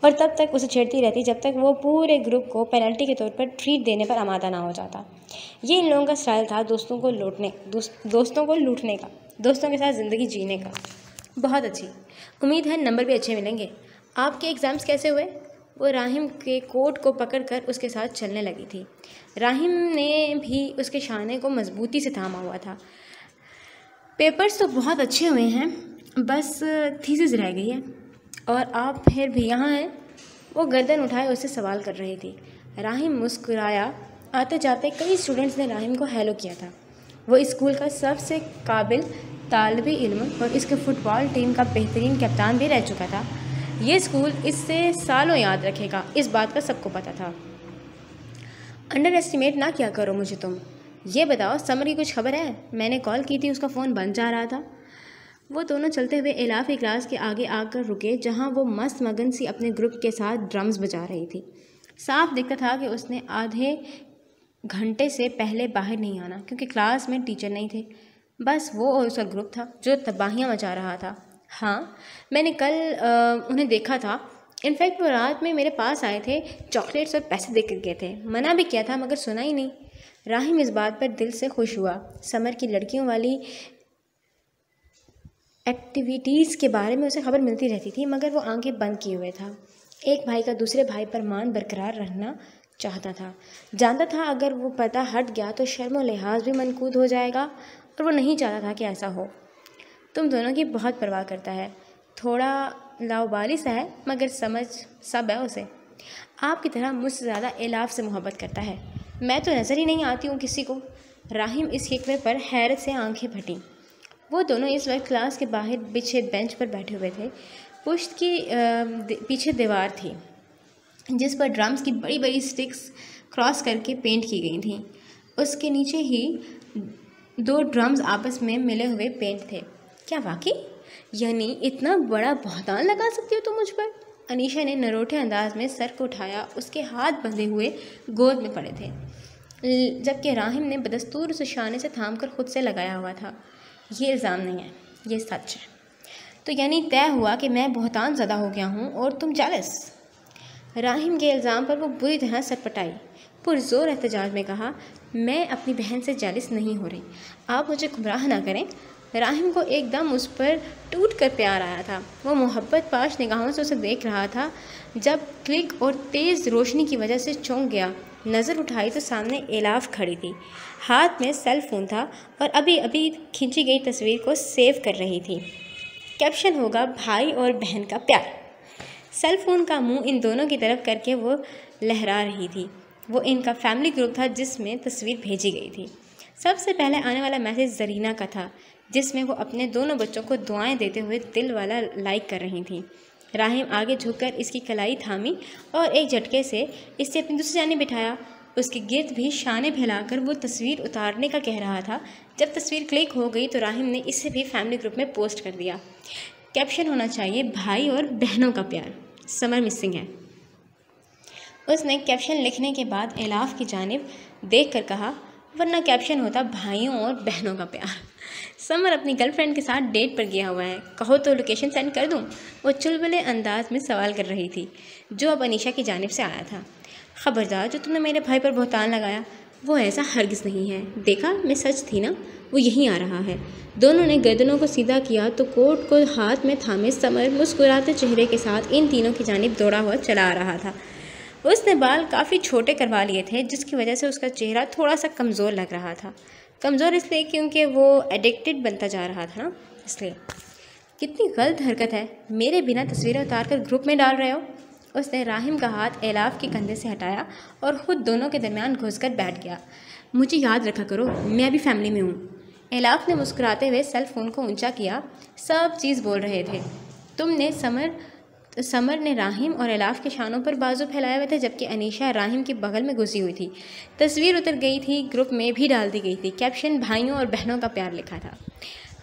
और तब तक उसे छेड़ती रहती जब तक वो पूरे ग्रुप को पेनल्टी के तौर पर ट्रीट देने पर आमादा ना हो जाता। ये इन लोगों का स्टाइल था दोस्तों को लूटने का, दोस्तों के साथ ज़िंदगी जीने का। बहुत अच्छी, उम्मीद है नंबर भी अच्छे मिलेंगे। आपके एग्ज़ाम्स कैसे हुए? वो राहिम के कोट को पकड़कर उसके साथ चलने लगी थी। राहिम ने भी उसके शाने को मजबूती से थामा हुआ था। पेपर्स तो बहुत अच्छे हुए हैं, बस थीसिस रह गई है और आप फिर भी यहाँ हैं। वो गर्दन उठाए उससे सवाल कर रही थी। राहिम मुस्कुराया। आते जाते कई स्टूडेंट्स ने राहिम को हेलो किया था। वो इस स्कूल का सबसे काबिल तालिब इल्म और इसके फुटबॉल टीम का बेहतरीन कप्तान भी रह चुका था। ये स्कूल इससे सालों याद रखेगा, इस बात का सबको पता था। अंडर एस्टिमेट ना क्या करो मुझे तुम। ये बताओ, समर की कुछ खबर है? मैंने कॉल की थी, उसका फ़ोन बंद जा रहा था। वो दोनों चलते हुए एलाफ की क्लास के आगे आकर रुके, जहाँ वो मस्त मगन सी अपने ग्रुप के साथ ड्रम्स बजा रही थी। साफ दिखता था कि उसने आधे घंटे से पहले बाहर नहीं आना, क्योंकि क्लास में टीचर नहीं थे। बस वो और उसका ग्रुप था जो तबाहियाँ मचा रहा था। हाँ, मैंने कल उन्हें देखा था। इनफैक्ट वो रात में मेरे पास आए थे, चॉकलेट्स और पैसे दे कर गए थे। मना भी किया था मगर सुना ही नहीं। राहिम इस बात पर दिल से खुश हुआ। समर की लड़कियों वाली एक्टिविटीज़ के बारे में उसे खबर मिलती रहती थी, मगर वो आंखें बंद किए हुए था। एक भाई का दूसरे भाई पर मान बरकरार रहना चाहता था। जानता था अगर वो पर्दा हट गया तो शर्म और लिहाज भी मनकूद हो जाएगा, और वो नहीं चाहता था कि ऐसा हो। तुम दोनों की बहुत परवाह करता है। थोड़ा लाउबाली सा है, मगर समझ सब है उसे। आपकी तरह मुझसे ज़्यादा एलाफ से मोहब्बत करता है। मैं तो नज़र ही नहीं आती हूँ किसी को। राहिम इस हिकवे पर हैरत से आंखें फटी। वो दोनों इस वक्त क्लास के बाहर बिछे बेंच पर बैठे हुए थे। पुश्त की पीछे दीवार थी जिस पर ड्रम्स की बड़ी बड़ी स्टिक्स क्रॉस करके पेंट की गई थी। उसके नीचे ही 2 ड्रम्स आपस में मिले हुए पेंट थे। क्या वाकई? यानी इतना बड़ा बहतान लगा सकती हो तुम मुझ पर? अनीशा ने नरोटे अंदाज में सर को उठाया। उसके हाथ बंधे हुए गोद में पड़े थे, जबकि राहिम ने बदस्तूर उसे शाने से थामकर खुद से लगाया हुआ था। ये इल्ज़ाम नहीं है, ये सच है। तो यानी तय हुआ कि मैं बहतान ज़दा हो गया हूँ और तुम जेलस? राहिम के इल्ज़ाम पर वो बुरी तरह सटपटाई। पुरजोर एहतजाज में कहा, मैं अपनी बहन से जेलस नहीं हो रही, आप मुझे गुमराह ना करें। राहिम को एकदम उस पर टूट कर प्यार आया था। वो मोहब्बत पाश निगाहों से उसे देख रहा था। जब क्लिक और तेज़ रोशनी की वजह से चौंक गया। नज़र उठाई तो सामने एलाफ खड़ी थी। हाथ में सेल फ़ोन था और अभी अभी खींची गई तस्वीर को सेव कर रही थी। कैप्शन होगा, भाई और बहन का प्यार। सेल फ़ोन का मुंह इन दोनों की तरफ करके वो लहरा रही थी। वो इनका फैमिली ग्रुप था जिसमें तस्वीर भेजी गई थी। सबसे पहले आने वाला मैसेज जरीना का था, जिसमें वो अपने दोनों बच्चों को दुआएं देते हुए दिल वाला लाइक कर रही थी। राहिम आगे झुककर इसकी कलाई थामी और एक झटके से इसे अपनी दूसरी जानिब बिठाया। उसके गिर्द भी शाने फैलाकर वो तस्वीर उतारने का कह रहा था। जब तस्वीर क्लिक हो गई तो राहिम ने इसे भी फैमिली ग्रुप में पोस्ट कर दिया। कैप्शन होना चाहिए, भाई और बहनों का प्यार, समर मिसिंग है। उसने कैप्शन लिखने के बाद एलाफ की जानिब देख कर कहा, वरना कैप्शन होता भाइयों और बहनों का प्यार। समर अपनी गर्लफ्रेंड के साथ डेट पर गया हुआ है, कहो तो लोकेशन सेंड कर दूं? वो चुलबुले अंदाज में सवाल कर रही थी, जो अब अनीशा की जानिब से आया था। ख़बरदार, जो तुमने मेरे भाई पर बहतान लगाया वो ऐसा हरगिज़ नहीं है। देखा, मैं सच थी ना, वो यहीं आ रहा है। दोनों ने गर्दनों को सीधा किया तो कोट को हाथ में थामे समर मुस्कुराते चेहरे के साथ इन तीनों की जानिब दौड़ा हुआ चला आ रहा था। उसने बाल काफ़ी छोटे करवा लिए थे, जिसकी वजह से उसका चेहरा थोड़ा सा कमज़ोर लग रहा था। कमज़ोर इसलिए क्योंकि वो एडिक्टेड बनता जा रहा था ना, इसलिए। कितनी गलत हरकत है, मेरे बिना तस्वीरें उतार कर ग्रुप में डाल रहे हो। उसने राहिम का हाथ एलाफ के कंधे से हटाया और ख़ुद दोनों के दरमियान घुसकर बैठ गया। मुझे याद रखा करो, मैं भी फैमिली में हूँ। एलाफ ने मुस्कुराते हुए सेल फ़ोन को ऊंचा किया। सब चीज़ बोल रहे थे। तुमने समर ने राहिम और एलाफ के शानों पर बाजू फैलाए हुए थे, जबकि अनीशा राहिम के बगल में घुसी हुई थी। तस्वीर उतर गई थी, ग्रुप में भी डाल दी गई थी। कैप्शन भाइयों और बहनों का प्यार लिखा था।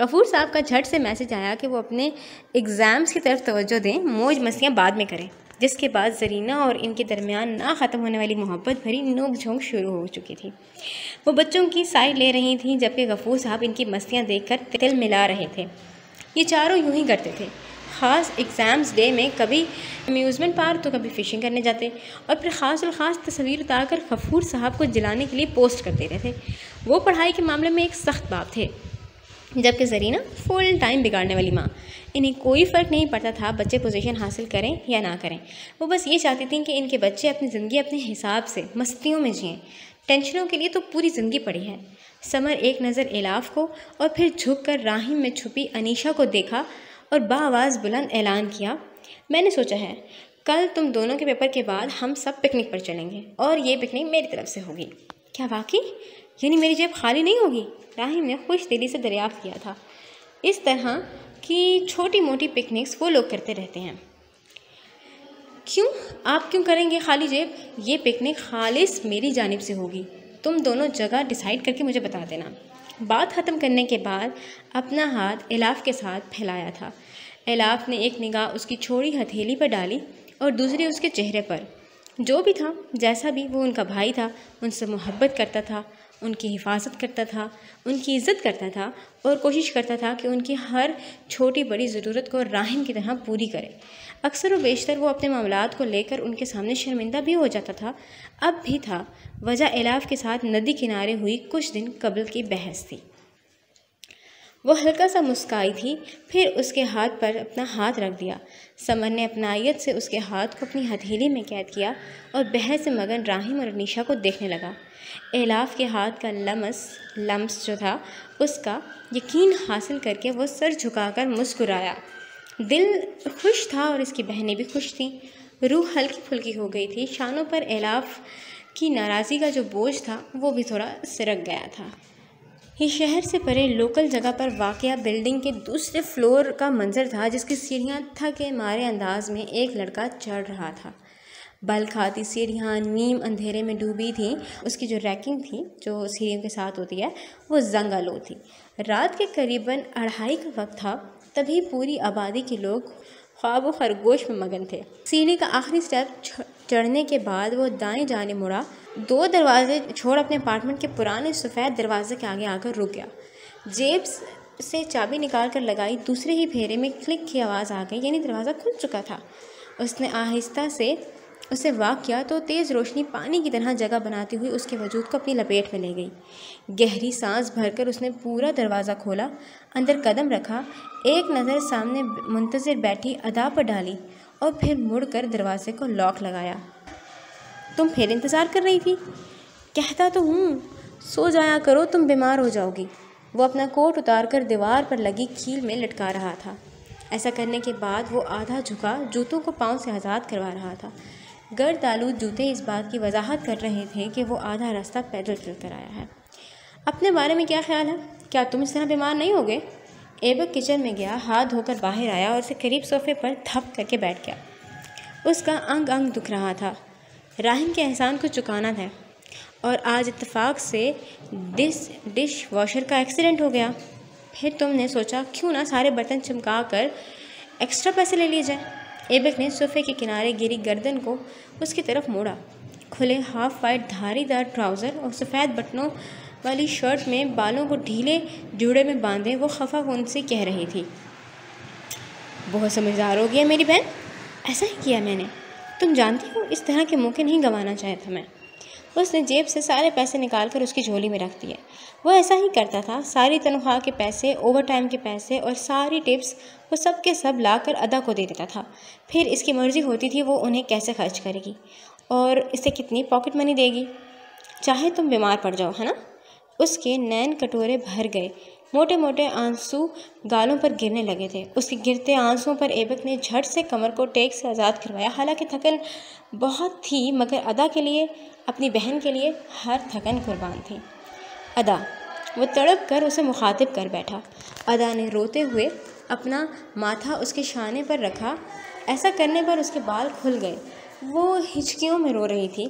गफूर साहब का झट से मैसेज आया कि वो अपने एग्ज़ाम्स की तरफ तवज्जो दें, मौज मस्तियाँ बाद में करें। जिसके बाद जरीना और इनके दरमियान ना ख़त्म होने वाली मोहब्बत भरी नोक झोंक शुरू हो चुकी थी। वो बच्चों की साइड ले रही थी, जबकि गफूर साहब इनकी मस्तियाँ देखकर तिल मिला रहे थे। ये चारों यूं ही करते थे। ख़ास एग्ज़ाम्स डे में कभी अम्यूज़मेंट पार्क तो कभी फ़िशिंग करने जाते और फिर ख़ास और ख़ास तस्वीर उतारकर गफूर साहब को जलाने के लिए पोस्ट कर देते थे। वो पढ़ाई के मामले में एक सख्त बाप थे, जबकि जरीना फुल टाइम बिगाड़ने वाली माँ। इन्हें कोई फ़र्क नहीं पड़ता था बच्चे पोजीशन हासिल करें या ना करें। वो बस ये चाहती थी कि इनके बच्चे अपनी ज़िंदगी अपने हिसाब से मस्तियों में जिएं। टेंशनों के लिए तो पूरी ज़िंदगी पड़ी है। समर एक नज़र एलाफ को और फिर झुककर राहिम में छुपी अनीशा को देखा और बाआवाज़ बुलंद ऐलान किया, मैंने सोचा है कल तुम दोनों के पेपर के बाद हम सब पिकनिक पर चलेंगे और ये पिकनिक मेरी तरफ से होगी। क्या वाकई? यानी मेरी जेब खाली नहीं होगी? राहिम ने खुश दिली से दरियाफ्त किया था। इस तरह की छोटी मोटी पिकनिक्स वो लोग करते रहते हैं। क्यों? आप क्यों करेंगे खाली जेब? ये पिकनिक खालिस मेरी जानिब से होगी। तुम दोनों जगह डिसाइड करके मुझे बता देना। बात ख़त्म करने के बाद अपना हाथ एलाफ के साथ फैलाया था। एलाफ ने एक निगाह उसकी छोड़ी हथेली पर डाली और दूसरी उसके चेहरे पर। जो भी था, जैसा भी, वो उनका भाई था, उनसे मोहब्बत करता था, उनकी हिफाजत करता था, उनकी इज़्ज़त करता था और कोशिश करता था कि उनकी हर छोटी बड़ी ज़रूरत को राहिम की तरह पूरी करे। अक्सर व बेशतर वो अपने मामलात को लेकर उनके सामने शर्मिंदा भी हो जाता था। अब भी था। वजह एलाफ के साथ नदी किनारे हुई कुछ दिन कबल की बहस थी। वो हल्का सा मुस्काई थी, फिर उसके हाथ पर अपना हाथ रख दिया। समर ने अपनायत से उसके हाथ को अपनी हथेली में कैद किया और बहस से मगन राहिम और अनीशा को देखने लगा। एलाफ के हाथ का लम्स जो था, उसका यकीन हासिल करके वो सर झुकाकर मुस्कुराया। दिल खुश था और इसकी बहनें भी खुश थीं। रूह हल्की फुल्की हो गई थी। शानों पर एलाफ की नाराज़गी का जो बोझ था वो भी थोड़ा सिरक गया था। ये शहर से परे लोकल जगह पर वाक़या बिल्डिंग के दूसरे फ्लोर का मंजर था, जिसकी सीढ़ियाँ थके मारे अंदाज में एक लड़का चढ़ रहा था। बल खाती सीढ़ियाँ नीम अंधेरे में डूबी थीं। उसकी जो रैकिंग थी जो सीढ़ियों के साथ होती है वो जंगालो थी। रात के करीबन 2:30 का वक्त था। तभी पूरी आबादी के लोग ख्वाब व खरगोश में मगन थे। सीढ़ी का आखिरी स्टेप चढ़ने के बाद वो दाएं जाने मुड़ा, 2 दरवाजे छोड़ अपने अपार्टमेंट के पुराने सफ़ेद दरवाजे के आगे आकर रुक गया। जेब से चाबी निकाल कर लगाई, दूसरे ही फेरे में क्लिक की आवाज़ आ गई, यानी दरवाज़ा खुल चुका था। उसने आहिस्ता से उसे वाक किया तो तेज़ रोशनी पानी की तरह जगह बनाती हुई उसके वजूद को अपनी लपेट में ले गई। गहरी सांस भरकर उसने पूरा दरवाज़ा खोला, अंदर कदम रखा, एक नज़र सामने मुंतज़िर बैठी अदा पर डाली और फिर मुड़कर दरवाजे को लॉक लगाया। तुम फिर इंतज़ार कर रही थी? कहता तो हूँ, सो जाया करो, तुम बीमार हो जाओगी। वो अपना कोट उतार कर दीवार पर लगी कील में लटका रहा था। ऐसा करने के बाद वो आधा झुका जूतों को पाँव से आज़ाद करवा रहा था। गर्द आलूद जूते इस बात की वजाहत कर रहे थे कि वो आधा रास्ता पैदल चल कर आया है। अपने बारे में क्या ख्याल है? क्या तुम इस तरह बीमार नहीं होगे? एबक किचन में गया, हाथ धोकर बाहर आया और उसे करीब सोफे पर थप करके बैठ गया। उसका अंग अंग दुख रहा था। राहिम के एहसान को चुकाना था और आज इत्तेफाक से डिश वॉशर का एक्सीडेंट हो गया। फिर तुमने सोचा क्यों ना सारे बर्तन चमका कर एक्स्ट्रा पैसे ले लिए जाए। एबक ने सोफे के किनारे गिरी गर्दन को उसकी तरफ मोड़ा। खुले हाफ वाइट धारीदार ट्राउज़र और सफ़ेद बटनों वाली शर्ट में बालों को ढीले जूड़े में बांधे वो खफापन से कह रही थी, बहुत समझदार हो गया मेरी बहन, ऐसा ही किया मैंने। तुम जानती हो इस तरह के मौके नहीं गंवाना चाहा था मैं। उसने जेब से सारे पैसे निकाल कर उसकी झोली में रख दिए। वो ऐसा ही करता था। सारी तनख्वाह के पैसे, ओवर टाइम के पैसे और सारी टिप्स वो सब के सब लाकर अदा को दे देता था। फिर इसकी मर्ज़ी होती थी वो उन्हें कैसे खर्च करेगी और इसे कितनी पॉकेट मनी देगी। चाहे तुम बीमार पड़ जाओ, है ना। उसके नैन कटोरे भर गए, मोटे मोटे आंसू गालों पर गिरने लगे थे। उसके गिरते आंसुओं पर एबक ने झट से कमर को टेक से आज़ाद करवाया। हालांकि थकन बहुत थी, मगर अदा के लिए, अपनी बहन के लिए हर थकन कुर्बान थी। अदा, वो तड़प कर उसे मुखातिब कर बैठा। अदा ने रोते हुए अपना माथा उसके शाने पर रखा। ऐसा करने पर उसके बाल खुल गए। वो हिचकियों में रो रही थी।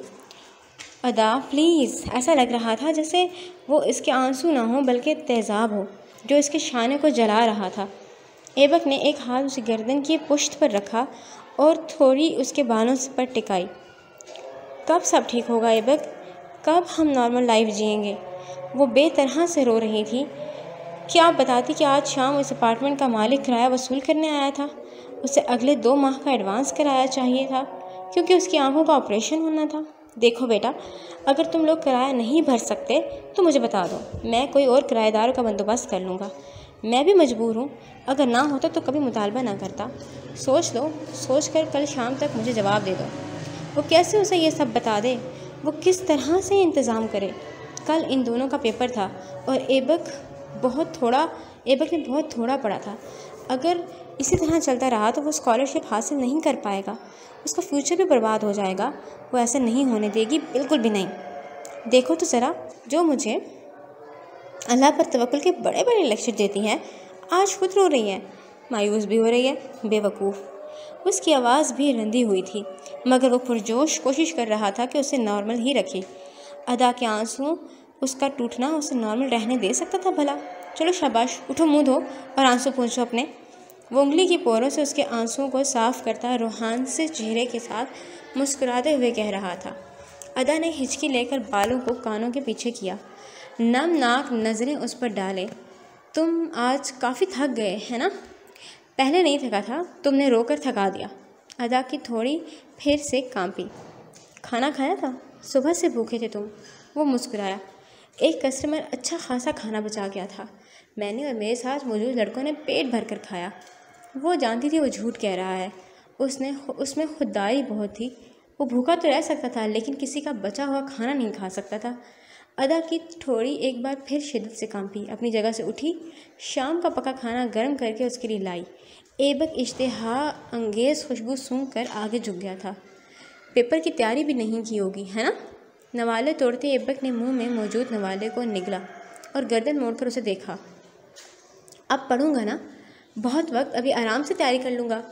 अदा प्लीज़। ऐसा लग रहा था जैसे वो इसके आंसू ना हो बल्कि तेज़ाब हो जो इसके शाने को जला रहा था। एबक ने एक हाथ उसकी गर्दन की पुश्त पर रखा और थोड़ी उसके बालों पर टिकाई। कब सब ठीक होगा एबक? कब हम नॉर्मल लाइफ जिएंगे? वो बेतरह से रो रही थी। क्या आप बताती कि आज शाम इस अपार्टमेंट का मालिक किराया वसूल करने आया था। उसे अगले 2 माह का एडवांस कराया चाहिए था क्योंकि उसकी आंखों का ऑपरेशन होना था। देखो बेटा, अगर तुम लोग किराया नहीं भर सकते तो मुझे बता दो, मैं कोई और किराएदार का बंदोबस्त कर लूँगा। मैं भी मजबूर हूँ, अगर ना होता तो कभी मुतालबा ना करता। सोच लो, सोच कर कल शाम तक मुझे जवाब दे दो। वो कैसे उसे ये सब बता दे, वो किस तरह से इंतज़ाम करे। कल इन दोनों का पेपर था और एबक ने बहुत थोड़ा पढ़ा था। अगर इसी तरह चलता रहा तो वो स्कॉलरशिप हासिल नहीं कर पाएगा, उसका फ्यूचर भी बर्बाद हो जाएगा। वो ऐसा नहीं होने देगी, बिल्कुल भी नहीं। देखो तो ज़रा, जो मुझे अल्लाह पर तवक्कुल के बड़े बड़े लेक्चर देती हैं, आज खुद रो रही है, मायूस भी हो रही है। बेवकूफ़। उसकी आवाज़ भी रंधी हुई थी, मगर वो पुरजोश कोशिश कर रहा था कि उसे नॉर्मल ही रखे। अदा के आंसू, उसका टूटना उसे नॉर्मल रहने दे सकता था भला? चलो शाबाश, उठो, मुँह धो और आंसू पोंछो अपने। वो उंगली की पोरों से उसके आंसुओं को साफ करता रूहान से चेहरे के साथ मुस्कुराते हुए कह रहा था। अदा ने हिचकी लेकर बालों को कानों के पीछे किया, नम नाक नज़रें उस पर डाले। तुम आज काफ़ी थक गए हैं ना? पहले नहीं थका था, तुमने रोकर थका दिया। अदा की थोड़ी फिर से कांपी। खाना खाया था? सुबह से भूखे थे तुम। वो मुस्कुराया। एक कस्टमर अच्छा खासा खाना बचा गया था। मैंने और मेरे साथ मौजूद लड़कों ने पेट भर कर खाया। वो जानती थी वो झूठ कह रहा है। उसमें खुददारी बहुत थी। वो भूखा तो रह सकता था लेकिन किसी का बचा हुआ खाना नहीं खा सकता था। अदा की थोड़ी एक बार फिर शिद्दत से कांपी। अपनी जगह से उठी, शाम का पका खाना गर्म करके उसके लिए लाई। एबक इश्तिहा अंगेज़ खुशबू सूंघ कर आगे झुक गया था। पेपर की तैयारी भी नहीं की होगी, है ना? नवाले तोड़ते ऐबक ने मुंह में मौजूद नवाले को निगला और गर्दन मोड़कर उसे देखा। अब पढ़ूंगा ना, बहुत वक्त, अभी आराम से तैयारी कर लूँगा।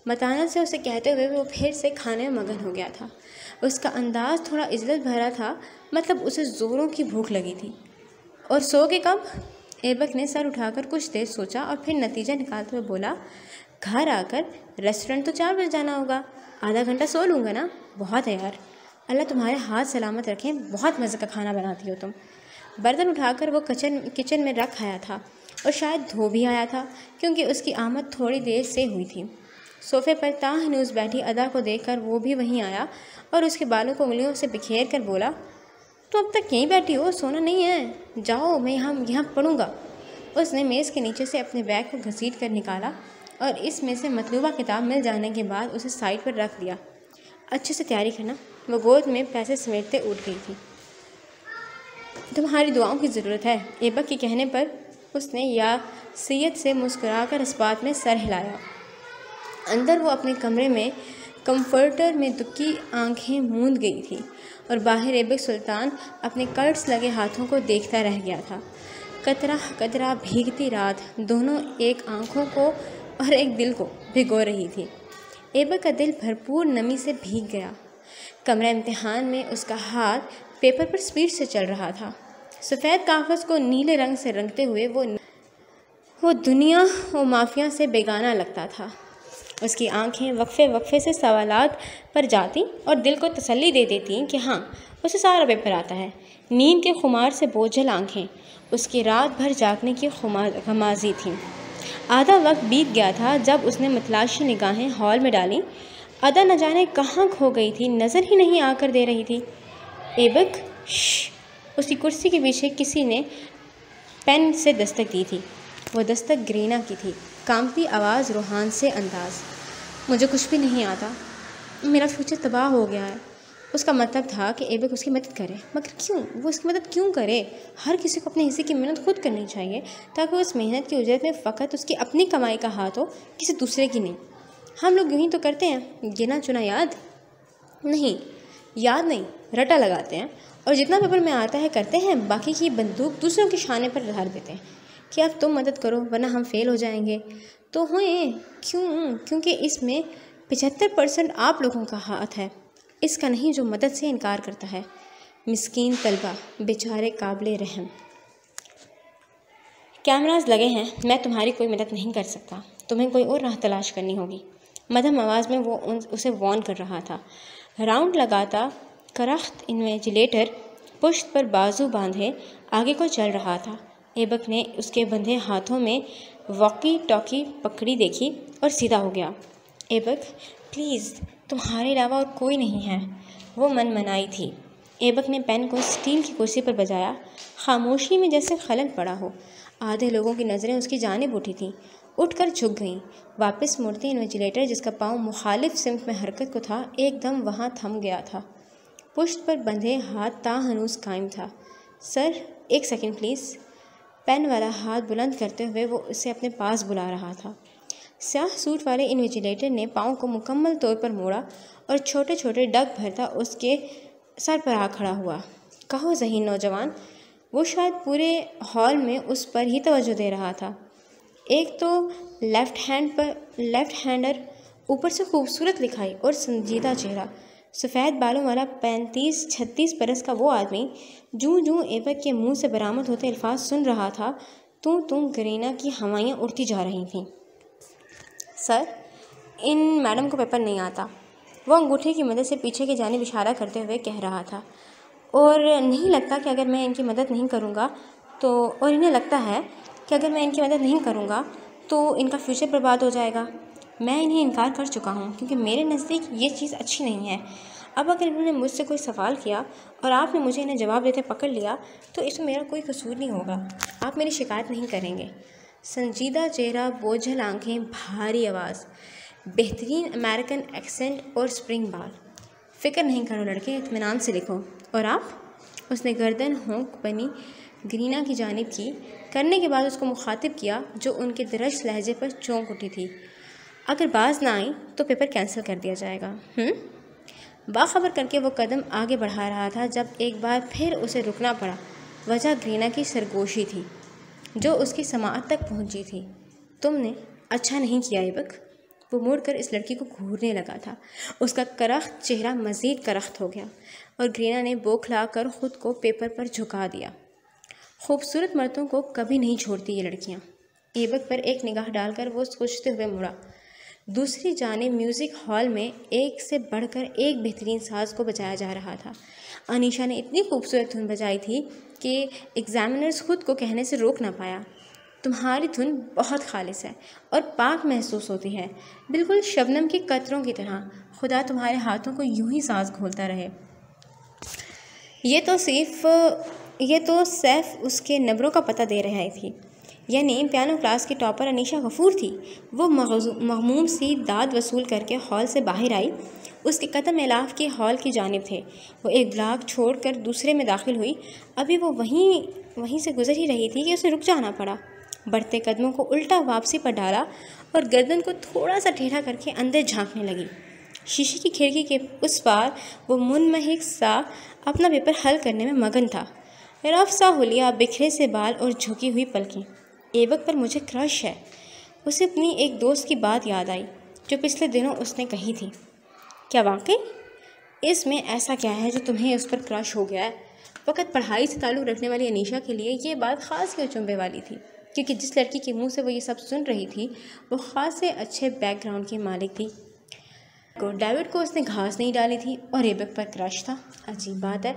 मतानत से उसे कहते हुए वो फिर से खाने में मगन हो गया था। उसका अंदाज थोड़ा इज्जत भरा था, मतलब उसे ज़ोरों की भूख लगी थी। और सो के कब? ऐबक ने सर उठाकर कुछ देर सोचा और फिर नतीजा निकालते हुए बोला, घर आकर रेस्टोरेंट तो 4 बजे जाना होगा, आधा घंटा सो लूँगा ना। बहुत है यार, अल्लाह तुम्हारे हाथ सलामत रखें, बहुत मज़े का खाना बनाती हो तुम। बर्तन उठाकर वो किचन में रख आया था और शायद धो भी आया था, क्योंकि उसकी आमद थोड़ी देर से हुई थी। सोफे पर ताहनूस बैठी अदा को देखकर वो भी वहीं आया और उसके बालों को उंगलियों से बिखेर कर बोला, तो अब तक यहीं बैठी हो, सोना नहीं है? जाओ, मैं यहाँ पढ़ूँगा। उसने मेज़ के नीचे से अपने बैग को घसीट कर निकाला और इसमें से मतलूबा किताब मिल जाने के बाद उसे साइड पर रख दिया। अच्छे से तैयारी करना। वो गोद में पैसे समेटते उठ गई थी। तुम्हारी दुआओं की ज़रूरत है। ऐबक के कहने पर उसने यासियत से मुस्कुराकर इस बात में सर हिलाया। अंदर वो अपने कमरे में कंफर्टर में दुखी आंखें मूंद गई थी और बाहर ऐबक सुल्तान अपने कर्ट्स लगे हाथों को देखता रह गया था। कतरा कतरा भीगती रात दोनों एक आंखों को और एक दिल को भिगो रही थी। ऐबक का दिल भरपूर नमी से भीग गया। कमरा इम्तिहान में उसका हाथ पेपर पर स्पीड से चल रहा था। सफ़ेद कागज़ को नीले रंग से रंगते हुए वो दुनिया और माफिया से बेगाना लगता था। उसकी आंखें वक्फे वक्फे से सवालात पर जाती और दिल को तसल्ली दे देती कि हाँ, उसे सारा पेपर आता है। नींद के खुमार से बोझल आंखें उसकी रात भर जागने की खमाजी थीं। आधा वक्त बीत गया था जब उसने मतलाशी निगाहें हॉल में डाली। अदा न जाने कहाँ खो गई थी, नज़र ही नहीं आकर दे रही थी। ऐबक, उसकी कुर्सी के पीछे किसी ने पेन से दस्तक दी थी। वो दस्तक ग्रीना की थी। कांपती आवाज़, रूहान से अंदाज, मुझे कुछ भी नहीं आता, मेरा फ्यूचर तबाह हो गया है। उसका मतलब था कि ऐबक उसकी मदद करे, मगर क्यों? वो उसकी मदद क्यों करे? हर किसी को अपने हिस्से की मेहनत खुद करनी चाहिए, ताकि उस मेहनत की उजरत में फ़कत उसकी अपनी कमाई का हाथ हो, किसी दूसरे की नहीं। हम लोग यूँ ही तो करते हैं, गिना चुना याद नहीं, रटा लगाते हैं और जितना पेपर में आता है करते हैं, बाकी की बंदूक दूसरों के शाने पर धर देते हैं कि अब तुम मदद करो वरना हम फेल हो जाएंगे। तो हुए क्यों? क्योंकि इसमें 75% आप लोगों का हाथ है, इसका नहीं जो मदद से इनकार करता है। मिस्कीन तलबा, बेचारे काबिले रहम। कैमराज लगे हैं, मैं तुम्हारी कोई मदद नहीं कर सकता, तुम्हें कोई और राह तलाश करनी होगी। मध्यम आवाज़ में वो उसे वॉर्न कर रहा था। राउंड लगाता करख्त इन्विजिलेटर पुश्त पर बाजू बांधे आगे को चल रहा था। ऐबक ने उसके बंधे हाथों में वॉकी टॉकी पकड़ी देखी और सीधा हो गया। ऐबक, प्लीज़, तुम्हारे अलावा और कोई नहीं है, वो मनमनाई थी। ऐबक ने पेन को स्टील की कुर्सी पर बजाया। खामोशी में जैसे खलल पड़ा हो। आधे लोगों की नज़रें उसकी जानिब उठी थीं, उठकर झुक गईं। वापस मुड़ते इन्विजिलेटर, जिसका पाँव मुखालिफ सिमत में हरकत को था, एकदम वहाँ थम गया था। पुश्त पर बंधे हाथ ताहनूस कायम था। Sir, 1 second please. पेन वाला हाथ बुलंद करते हुए वो उसे अपने पास बुला रहा था। स्याह सूट वाले इन्विजिलेटर ने पाँव को मुकम्मल तौर पर मोड़ा और छोटे छोटे डग भरता उसके सर पर आ खड़ा हुआ। कहो ज़हीन नौजवान। वो शायद पूरे हॉल में उस पर ही तवज्जो दे रहा था। एक तो लेफ्ट हैंडर, ऊपर से खूबसूरत लिखाई और संजीदा चेहरा, सफ़ेद बालों वाला 35-36 बरस का वो आदमी जूं जूं ऐबक के मुंह से बरामद होते अल्फाज सुन रहा था, तू गरीना की हवाइयाँ उड़ती जा रही थीं। सर, इन मैडम को पेपर नहीं आता, वो अंगूठे की मदद से पीछे की जानिब इशारा करते हुए कह रहा था। और नहीं लगता कि अगर मैं इनकी मदद नहीं करूँगा तो और इन्हें लगता है कि अगर मैं इनकी मदद नहीं करूँगा तो इनका फ्यूचर बर्बाद हो जाएगा। मैं इन्हें इनकार कर चुका हूँ, क्योंकि मेरे नज़दीक ये चीज़ अच्छी नहीं है। अब अगर इन्होंने मुझसे कोई सवाल किया और आपने मुझे इन्हें जवाब देते पकड़ लिया तो इसमें मेरा कोई कसूर नहीं होगा, आप मेरी शिकायत नहीं करेंगे। संजीदा चेहरा, बोझल आँखें, भारी आवाज़, बेहतरीन अमेरिकन एक्सेंट और स्प्रिंग बाल। फ़िक्र नहीं करो लड़के, इत्मीनान से लिखो। और आप? उसने गर्दन होंक बनी ग्रीना की जानिब की, करने के बाद उसको मुखातिब किया, जो उनके दरज लहजे पर चौंक उठी थी। अगर बाज ना आई तो पेपर कैंसिल कर दिया जाएगा। बाखबर करके वो कदम आगे बढ़ा रहा था जब एक बार फिर उसे रुकना पड़ा। वजह ग्रीना की सरगोशी थी जो उसकी समाअत तक पहुंची थी। तुमने अच्छा नहीं किया ऐबक। वो मुड़कर इस लड़की को घूरने लगा था। उसका करख्त चेहरा मज़ीद करख्त हो गया और ग्रीना ने बौखला कर ख़ुद को पेपर पर झुका दिया। खूबसूरत मर्दों को कभी नहीं छोड़ती ये लड़कियाँ। ऐबक पर एक निगाह डालकर वो सोचते हुए मुड़ा। दूसरी जानिब म्यूज़िक हॉल में एक से बढ़कर एक बेहतरीन साज को बजाया जा रहा था। अनीशा ने इतनी खूबसूरत धुन बजाई थी कि एग्जामिनर्स खुद को कहने से रोक ना पाया। तुम्हारी धुन बहुत खालिस है और पाक महसूस होती है, बिल्कुल शबनम के कतरों की तरह। खुदा तुम्हारे हाथों को यूं ही सांस घोलता रहे। ये तो सैफ उसके नबरों का पता दे रही थी। यानी पियानो क्लास की टॉपर अनीशा गफूर थी। वो मगमूम सी दाद वसूल करके हॉल से बाहर आई। उसके कदम एलाफ के हॉल की जानिब थे। वो एक ब्लॉक छोड़कर दूसरे में दाखिल हुई। अभी वो वहीं से गुजर ही रही थी कि उसे रुक जाना पड़ा। बढ़ते कदमों को उल्टा वापसी पर डाला और गर्दन को थोड़ा सा टेढ़ा करके अंदर झांकने लगी। शीशे की खिड़की के उस पार वो मुनमहिक सा अपना पेपर हल करने में मगन था। रफ सा हुलिया, बिखरे से बाल और झुकी हुई पलकें। ऐबक पर मुझे क्रश है। उसे अपनी एक दोस्त की बात याद आई जो पिछले दिनों उसने कही थी। क्या वाकई? इसमें ऐसा क्या है जो तुम्हें उस पर क्रश हो गया है? फ़कत पढ़ाई से ताल्लुक़ रखने वाली अनीशा के लिए ये बात ख़ास ही अचंभे वाली थी, क्योंकि जिस लड़की के मुंह से वो ये सब सुन रही थी वो ख़ास से अच्छे बैकग्राउंड की मालिक थी। डेविड को उसने घास नहीं डाली थी और ऐबक पर क्रश था। अजीब बात है,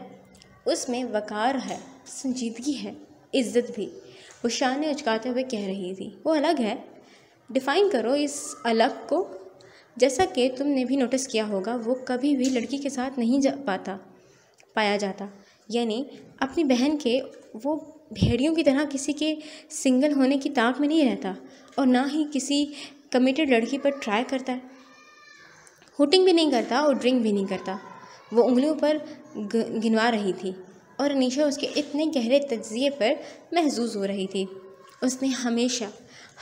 उसमें वक़ार है, संजीदगी है, इज़्ज़त भी। वो शान उचकाते हुए कह रही थी। वो अलग है। डिफ़ाइन करो इस अलग को। जैसा कि तुमने भी नोटिस किया होगा, वो कभी भी लड़की के साथ नहीं पाया जाता। यानी अपनी बहन के वो भेड़ियों की तरह किसी के सिंगल होने की ताक में नहीं रहता और ना ही किसी कमिटेड लड़की पर ट्राई करता है। हुटिंग भी नहीं करता और ड्रिंक भी नहीं करता। वो उंगलियों पर गिनवा रही थी और अनीशा उसके इतने गहरे तज्ज़िये पर महसूस हो रही थी। उसने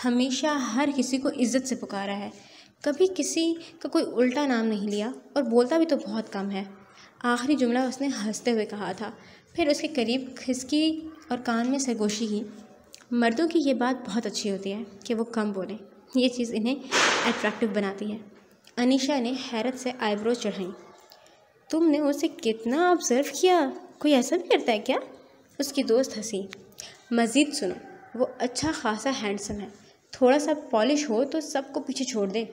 हमेशा हर किसी को इज़्ज़त से पुकारा है, कभी किसी का कोई उल्टा नाम नहीं लिया और बोलता भी तो बहुत कम है। आखिरी जुमला उसने हंसते हुए कहा था। फिर उसके करीब खिसकी और कान में सरगोशी की। मर्दों की ये बात बहुत अच्छी होती है कि वो कम बोलें। ये चीज़ इन्हें अट्रैक्टिव बनाती है। अनीशा ने हैरत से आईब्रो चढ़ाई। तुमने उसे कितना ऑब्ज़र्व किया? कोई ऐसा भी करता है क्या? उसकी दोस्त हंसी। मज़ीद सुनो, वो अच्छा खासा हैंडसम है। थोड़ा सा पॉलिश हो तो सबको पीछे छोड़ दे।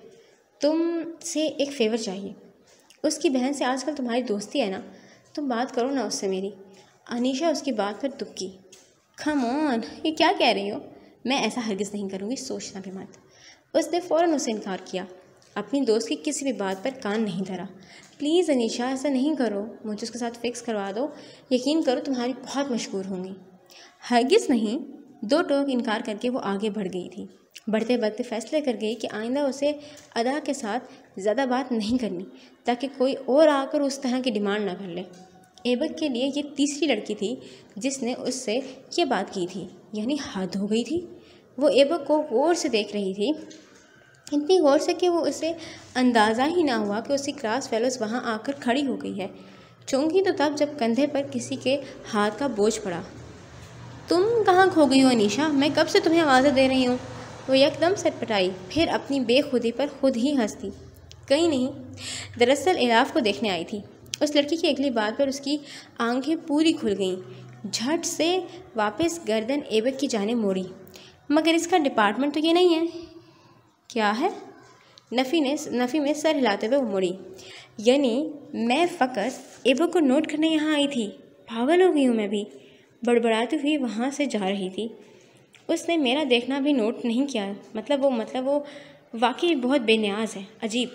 तुमसे एक फ़ेवर चाहिए। उसकी बहन से आजकल तुम्हारी दोस्ती है ना, तुम बात करो ना उससे मेरी। अनीशा उसकी बात पर दुबकी। कम ऑन, ये क्या कह रही हो? मैं ऐसा हरगिज़ नहीं करूँगी, सोचना भी मत। उसने फ़ौरन उसे इनकार किया। अपनी दोस्त की किसी भी बात पर कान नहीं धरा। प्लीज़ अनीशा, ऐसा नहीं करो, मुझे उसके साथ फ़िक्स करवा दो। यकीन करो तुम्हारी बहुत मशहूर होंगी। हरगिज़ नहीं। दो टोक इनकार करके वो आगे बढ़ गई थी। बढ़ते बढ़ते फैसले कर गई कि आइंदा उसे अदा के साथ ज़्यादा बात नहीं करनी, ताकि कोई और आकर उस तरह की डिमांड ना कर ले। ऐबक के लिए ये तीसरी लड़की थी जिसने उससे ये बात की थी, यानी हद हो गई थी। वो ऐबक को गौर से देख रही थी, इतनी गौर से कि वो उसे अंदाज़ा ही ना हुआ कि उसकी क्लास फेलोज़ वहाँ आकर खड़ी हो गई है। चौंकी तो तब जब कंधे पर किसी के हाथ का बोझ पड़ा। तुम कहाँ खो गई हो अनीशा? मैं कब से तुम्हें आवाज़ें दे रही हूँ। वो एकदम सटपटाई, फिर अपनी बेखुदी पर खुद ही हंसती। कहीं नहीं, दरअसल एलाफ को देखने आई थी। उस लड़की की अगली बात पर उसकी आंखें पूरी खुल गईं। झट से वापस गर्दन ऐबक की जाने मोड़ी। मगर इसका डिपार्टमेंट तो ये नहीं है। क्या है? नफ़ी में सर हिलाते हुए वो मुड़ी। यानी मैं फ़कत ऐबक को नोट करने यहाँ आई थी। पागल हो गई हूँ मैं भी। बड़बड़ाती हुई वहाँ से जा रही थी। उसने मेरा देखना भी नोट नहीं किया। मतलब वो वाकई बहुत बेनियाज है। अजीब।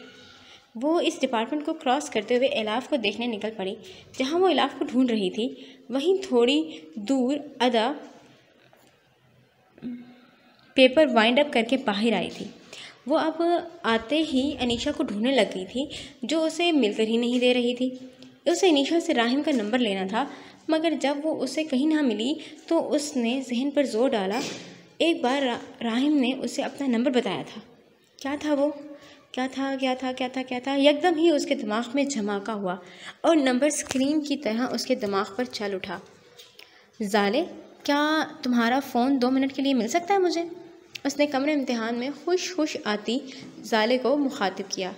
वो इस डिपार्टमेंट को क्रॉस करते हुए एलाफ को देखने निकल पड़ी। जहाँ वो एलाफ को ढूंढ रही थी वहीं थोड़ी दूर अदा पेपर वाइंड अप करके बाहर आई थी। वो अब आते ही अनीशा को ढूंढने लग गई थी, जो उसे मिलकर ही नहीं दे रही थी। उसे अनीशा से राहिम का नंबर लेना था, मगर जब वो उसे कहीं ना मिली तो उसने जहन पर जोर डाला। एक बार राहिम ने उसे अपना नंबर बताया था। क्या था वो? क्या था क्या था क्या था क्या था, एकदम ही उसके दिमाग में झमाका हुआ और नंबर स्क्रीन की तरह उसके दिमाग पर चल उठा। ज़ाले, क्या तुम्हारा फ़ोन 2 मिनट के लिए मिल सकता है मुझे? उसने कमरे इम्तिहान में खुश आती ज़ाले को मुखातिब किया।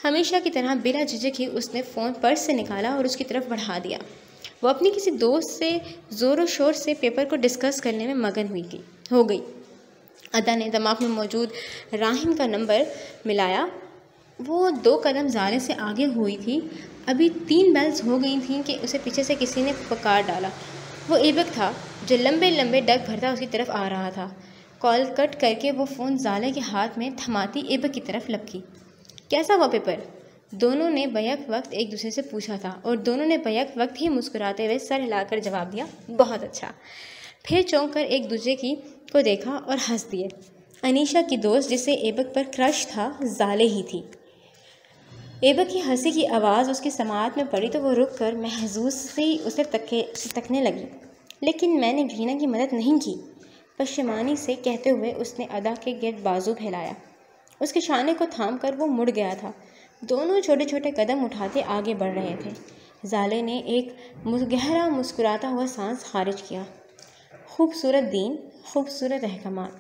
हमेशा की तरह बिना झिझक ही उसने फ़ोन पर्स से निकाला और उसकी तरफ बढ़ा दिया। वो अपनी किसी दोस्त से ज़ोरों शोर से पेपर को डिस्कस करने में मगन हो गई। अदा ने दिमाग में मौजूद राहिम का नंबर मिलाया। वो 2 कदम ज़ाले से आगे हुई थी। अभी 3 बेल्स हो गई थीं कि उसे पीछे से किसी ने पुकार डाला। वो ऐबक था जो लंबे लंबे डग भरता उसकी तरफ आ रहा था। कॉल कट करके वो फ़ोन ज़ाले के हाथ में थमाती ऐबक की तरफ लपकी। कैसा हुआ पेपर? दोनों ने बैक वक्त एक दूसरे से पूछा था और दोनों ने बैक वक्त ही मुस्कुराते हुए सर हिलाकर जवाब दिया, बहुत अच्छा। फिर चौंक कर एक दूसरे को देखा और हंस दिए। अनीशा की दोस्त जिसे ऐबक पर क्रश था ज़ाले ही थी। ऐबक की हंसी की आवाज़ उसकी समाअत में पड़ी तो वो रुक कर महजूस से ही उसे तकने लगी। लेकिन मैंने घृणा की मदद नहीं की, पशेमानी से कहते हुए उसने अदा के गिर्द बाजू फैलाया। उसके शाने को थाम कर वो मुड़ गया था। दोनों छोटे छोटे कदम उठाते आगे बढ़ रहे थे। ज़ाले ने एक गहरा मुस्कुराता हुआ सांस खारिज किया। खूबसूरत दीन, खूबसूरत अहकामात,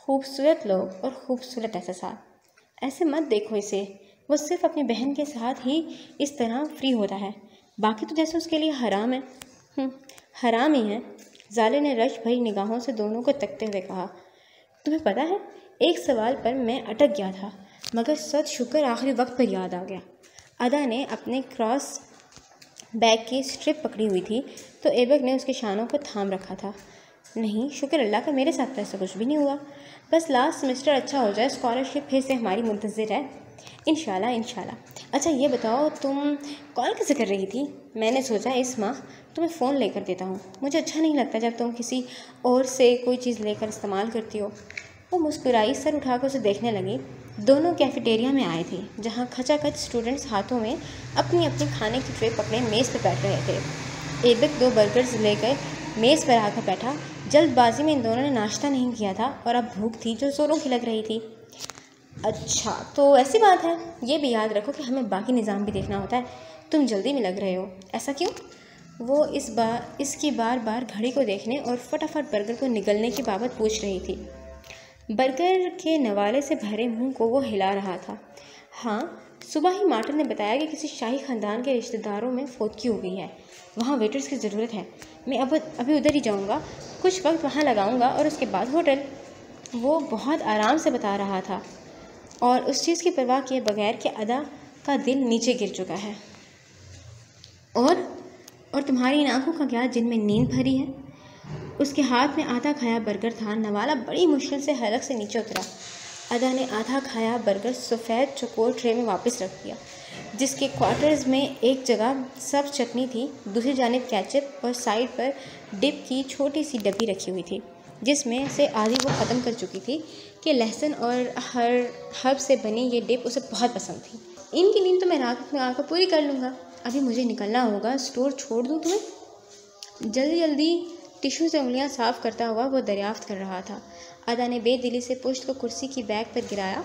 खूबसूरत लोग और खूबसूरत एहसास। ऐसे मत देखो इसे, वो सिर्फ अपनी बहन के साथ ही इस तरह फ्री होता है, बाकी तो जैसे उसके लिए हराम है। हराम ही है। ज़ाले ने रश भरी निगाहों से दोनों को तकते हुए कहा। तुम्हें पता है, एक सवाल पर मैं अटक गया था, मगर सद शुक्र आखिरी वक्त पर याद आ गया। अदा ने अपने क्रॉस बैग की स्ट्रिप पकड़ी हुई थी तो ऐबक ने उसके शानों को थाम रखा था। नहीं, शुक्र अल्लाह का, मेरे साथ तो ऐसा कुछ भी नहीं हुआ। बस लास्ट सेमेस्टर अच्छा हो जाए, स्कॉलरशिप फिर से हमारी मुंतज़िर है, इंशाल्लाह इंशाल्लाह। अच्छा ये बताओ, तुम कॉल कैसे कर रही थी? मैंने सोचा इस माह तुम्हें फ़ोन लेकर देता हूँ। मुझे अच्छा नहीं लगता जब तुम किसी और से कोई चीज़ लेकर इस्तेमाल करती हो। वो मुस्कुराई, सर उठाकर उसे देखने लगी। दोनों कैफेटेरिया में आए थे जहाँ खचाखच स्टूडेंट्स हाथों में अपनी अपनी खाने की ट्रे पकड़े मेज़ पर बैठ रहे थे। ऐबक 2 बर्गर्स लेकर मेज़ पर आकर बैठा। जल्दबाजी में इन दोनों ने नाश्ता नहीं किया था और अब भूख थी जो ज़ोरों की लग रही थी। अच्छा तो ऐसी बात है, ये भी याद रखो कि हमें बाकी निज़ाम भी देखना होता है। तुम जल्दी में लग रहे हो, ऐसा क्यों? वो इसकी बार बार घड़ी को देखने और फटाफट बर्गर को निगलने की बाबत पूछ रही थी। बर्गर के नवाले से भरे मुंह को वो हिला रहा था। हाँ, सुबह ही मार्टिन ने बताया कि किसी शाही ख़ानदान के रिश्तेदारों में फौतगी हो गई है। वहाँ वेटर्स की ज़रूरत है। मैं अभी उधर ही जाऊँगा, कुछ वक्त वहाँ लगाऊँगा और उसके बाद होटल। वो बहुत आराम से बता रहा था और उस चीज़ की परवाह किए बगैर कि अदा का दिल नीचे गिर चुका है। और तुम्हारी इन आँखों का क्या जिनमें नींद भरी है? उसके हाथ में आधा खाया बर्गर था। नवाला बड़ी मुश्किल से हलक से नीचे उतरा। अदा ने आधा खाया बर्गर सफ़ेद चौकोर ट्रे में वापस रख दिया, जिसके क्वार्टर्स में एक जगह सब चटनी थी, दूसरी जानिब केचप और साइड पर डिप की छोटी सी डब्बी रखी हुई थी, जिसमें से आधी वो ख़त्म कर चुकी थी कि लहसुन और हर्ब से बनी ये डिप उसे बहुत पसंद थी। इनकी नींद तो मैं रात में आकर पूरी कर लूँगा। अभी मुझे निकलना होगा, स्टोर छोड़ दूँ तुम्हें? जल्दी टिश्यू से उंगलियां साफ़ करता हुआ वो दरियाफ्त कर रहा था। अदा ने बेदिली से पुष्ट को कुर्सी की बैग पर गिराया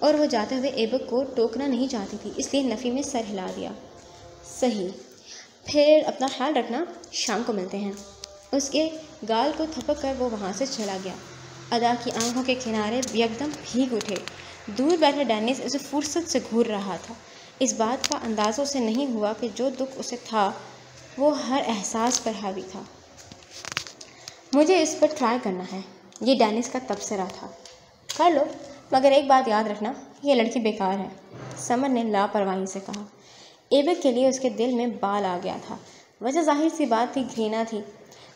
और वो जाते हुए ऐबक को टोकना नहीं चाहती थी, इसलिए नफ़ी में सर हिला दिया। सही, फिर अपना ख्याल रखना, शाम को मिलते हैं। उसके गाल को थपक कर वो वहाँ से चला गया। अदा की आंखों के किनारे एकदम भीग उठे। दूर बैठा डेनिस उसे फुर्सत से घूर रहा था। इस बात का अंदाज़ा उसे नहीं हुआ कि जो दुख उसे था वो हर एहसास पर हावी था। मुझे इस पर ट्राई करना है, ये डेनिस का तबसरा था। कर लो, मगर एक बात याद रखना, ये लड़की बेकार है, समर ने लापरवाही से कहा। ऐबक के लिए उसके दिल में बाल आ गया था। वजह जाहिर सी बात थी, घृणा थी,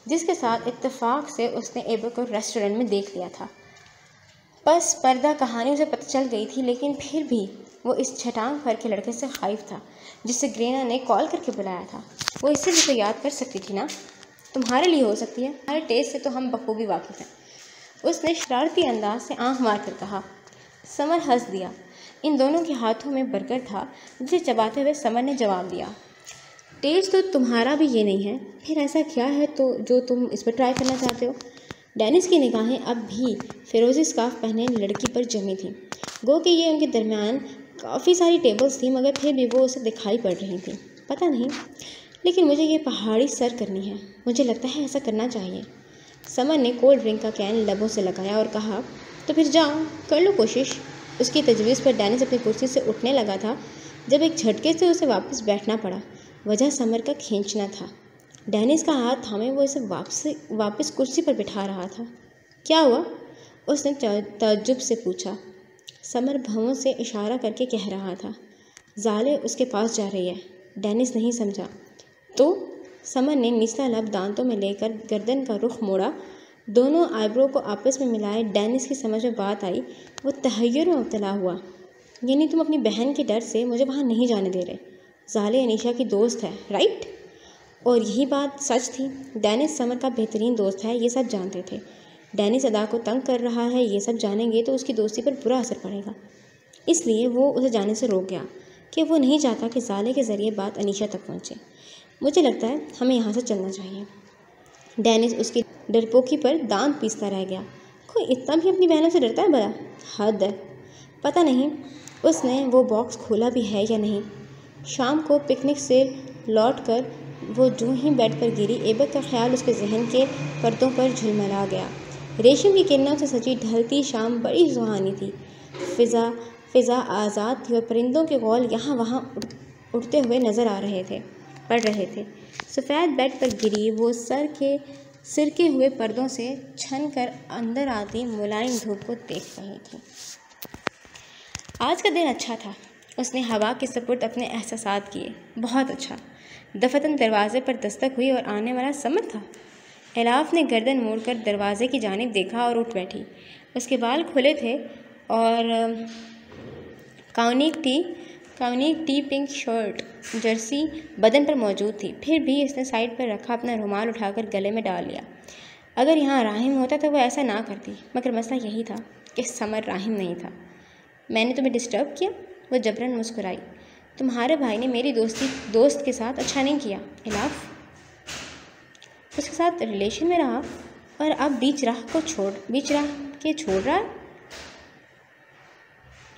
जिसके साथ इत्तेफाक से उसने ऐबक को रेस्टोरेंट में देख लिया था। बस पर्दा कहानी उसे पता चल गई थी, लेकिन फिर भी वो इस छटांग फर के लड़के से खाइफ था जिसे ग्रेना ने कॉल करके बुलाया था। वो इसे भी तो याद कर सकती थी ना। तुम्हारे लिए हो सकती है, हमारे टेस्ट से तो हम बखूबी वाकिफ़ हैं, उसने शरारती अंदाज से आंख मार कर कहा। समर हंस दिया। इन दोनों के हाथों में बर्गर था, जिसे चबाते हुए समर ने जवाब दिया, टेस्ट तो तुम्हारा भी ये नहीं है, फिर ऐसा क्या है तो जो तुम इस पर ट्राई करना चाहते हो? डेनिस की निगाहें अब भी फिरोजी स्कार्फ पहने लड़की पर जमी थी। गो कि ये उनके दरमियान काफ़ी सारी टेबल्स थी, मगर फिर भी वो उसे दिखाई पड़ रही थी। पता नहीं, लेकिन मुझे ये पहाड़ी सर करनी है। मुझे लगता है ऐसा करना चाहिए। समर ने कोल्ड ड्रिंक का कैन लबों से लगाया और कहा, तो फिर जाओ, कर लो कोशिश। उसकी तजवीज़ पर डेनिस अपनी कुर्सी से उठने लगा था जब एक झटके से उसे वापस बैठना पड़ा। वजह समर का खींचना था। डेनिस का हाथ थामे वो इसे वापस कुर्सी पर बिठा रहा था। क्या हुआ? उसने ताज्जुब से पूछा। समर भवों से इशारा करके कह रहा था, ज़ाले उसके पास जा रही है। डेनिस नहीं समझा। तो समर ने निचला लब दांतों में लेकर गर्दन का रुख मोड़ा। दोनों आईब्रो को आपस में मिलाए डेनिस की समझ में बात आई। वो तहय्युर में मुब्तला हुआ। यानी तुम अपनी बहन के डर से मुझे वहाँ नहीं जाने दे रहे? ज़ाले अनीशा की दोस्त है, राइट? और यही बात सच थी। डेनिस समर का बेहतरीन दोस्त है, ये सब जानते थे। डेनिस अदा को तंग कर रहा है, ये सब जानेंगे तो उसकी दोस्ती पर बुरा असर पड़ेगा। इसलिए वो उसे जाने से रोक गया कि वो नहीं चाहता कि ज़ाले के ज़रिए बात अनीशा तक पहुँचे। मुझे लगता है हमें यहाँ से चलना चाहिए। डेनिस उसकी डरपोकी पर दांत पीसता रह गया। कोई इतना भी अपनी बहनों से डरता है भला? हद है। पता नहीं उसने वो बॉक्स खोला भी है या नहीं। शाम को पिकनिक से लौटकर वो जूं ही बेड पर गिरी, ऐबक का ख्याल उसके जहन के पर्दों पर झिलमिला गया। रेशम की किरणों से सजी ढलती शाम बड़ी सुहानी थी। फिज़ा आज़ाद थी और परिंदों के कौल यहाँ वहाँ उड़ते हुए नज़र पड़ रहे थे। सफ़ेद बेड पर गिरी वो सिरके हुए पर्दों से छन कर अंदर आती मुलायम धूप को देख रही थी। आज का दिन अच्छा था। उसने हवा के सपुर्द अपने एहसासात किए। बहुत अच्छा। दफतन दरवाजे पर दस्तक हुई और आने वाला समर था। एलाफ ने गर्दन मोड़कर दरवाजे की जानिब देखा और उठ बैठी। उसके बाल खुले थे और काउनिक टी पिंक शर्ट जर्सी बदन पर मौजूद थी। फिर भी इसने साइड पर रखा अपना रुमाल उठाकर गले में डाल लिया। अगर यहाँ राहिम होता तो वो ऐसा ना करती, मगर मसला यही था कि समर राहिम नहीं था। मैंने तुम्हें डिस्टर्ब किया? वो जबरन मुस्कुराई। तुम्हारे भाई ने मेरी दोस्त के साथ अच्छा नहीं किया। इलाफ उसके साथ रिलेशन में रहा और अब बीच राह के छोड़ रहा है।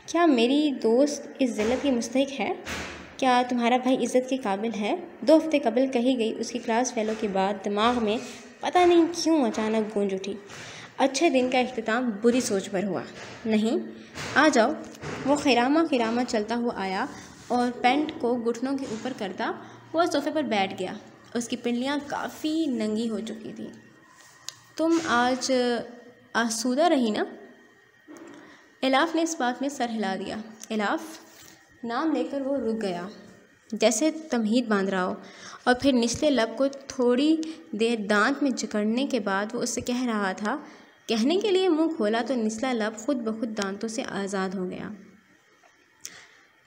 क्या मेरी दोस्त इस ज़िल्लत की मुस्तहिक है? क्या तुम्हारा भाई इज़्ज़त के काबिल है? 2 हफ्ते कबल कही गई उसकी क्लास फेलो के बाद दिमाग में पता नहीं क्यों अचानक गूंज उठी। अच्छे दिन का इख्तिताम बुरी सोच पर हुआ। नहीं, आ जाओ। वो खिरामा चलता हुआ आया और पैंट को घुटनों के ऊपर करता हुआ सोफे पर बैठ गया। उसकी पिंडलियाँ काफ़ी नंगी हो चुकी थी। तुम आज आसूदा रही ना? इलाफ ने इस बात में सर हिला दिया। इलाफ नाम लेकर वो रुक गया, जैसे तमहीद बांध रहा हो, और फिर निचले लब को थोड़ी देर दांत में जकड़ने के बाद वो उससे कह रहा था। कहने के लिए मुंह खोला तो निचला लब खुद ब खुद दांतों से आज़ाद हो गया।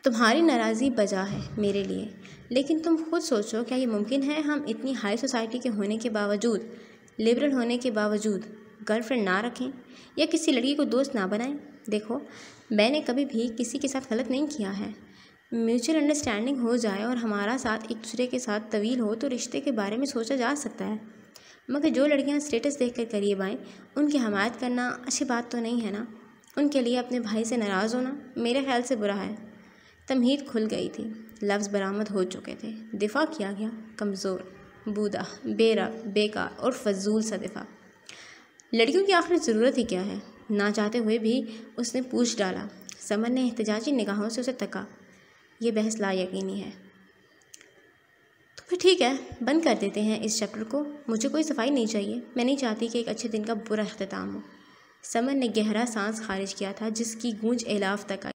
तुम्हारी नाराज़ी बजा है मेरे लिए, लेकिन तुम खुद सोचो, क्या ये मुमकिन है हम इतनी हाई सोसाइटी के होने के बावजूद, लिबरल होने के बावजूद गर्लफ्रेंड ना रखें या किसी लड़की को दोस्त ना बनाएं? देखो, मैंने कभी भी किसी के साथ गलत नहीं किया है। म्यूचुअल अंडरस्टैंडिंग हो जाए और हमारा साथ एक दूसरे के साथ तवील हो तो रिश्ते के बारे में सोचा जा सकता है, मगर जो लड़कियां स्टेटस देखकर करीब आएँ उनकी हमायत करना अच्छी बात तो नहीं है ना। उनके लिए अपने भाई से नाराज़ होना मेरे ख्याल से बुरा है। तमहीद खुल गई थी, लफ्ज़ बरामद हो चुके थे। दिफा किया गया, कमज़ोर, बूदा, बेकार और फजूल सा दिफा। लड़कियों की आखिर ज़रूरत ही क्या है? ना चाहते हुए भी उसने पूछ डाला। समर ने एहतजाजी निगाहों से उसे तका। ये बहस लायकीनी है। तो फिर ठीक है, बंद कर देते हैं इस चैप्टर को। मुझे कोई सफाई नहीं चाहिए। मैं नहीं चाहती कि एक अच्छे दिन का बुरा अख्तिताम हो। समर ने गहरा सांस खारिज किया था, जिसकी गूंज इलाफ तक आई।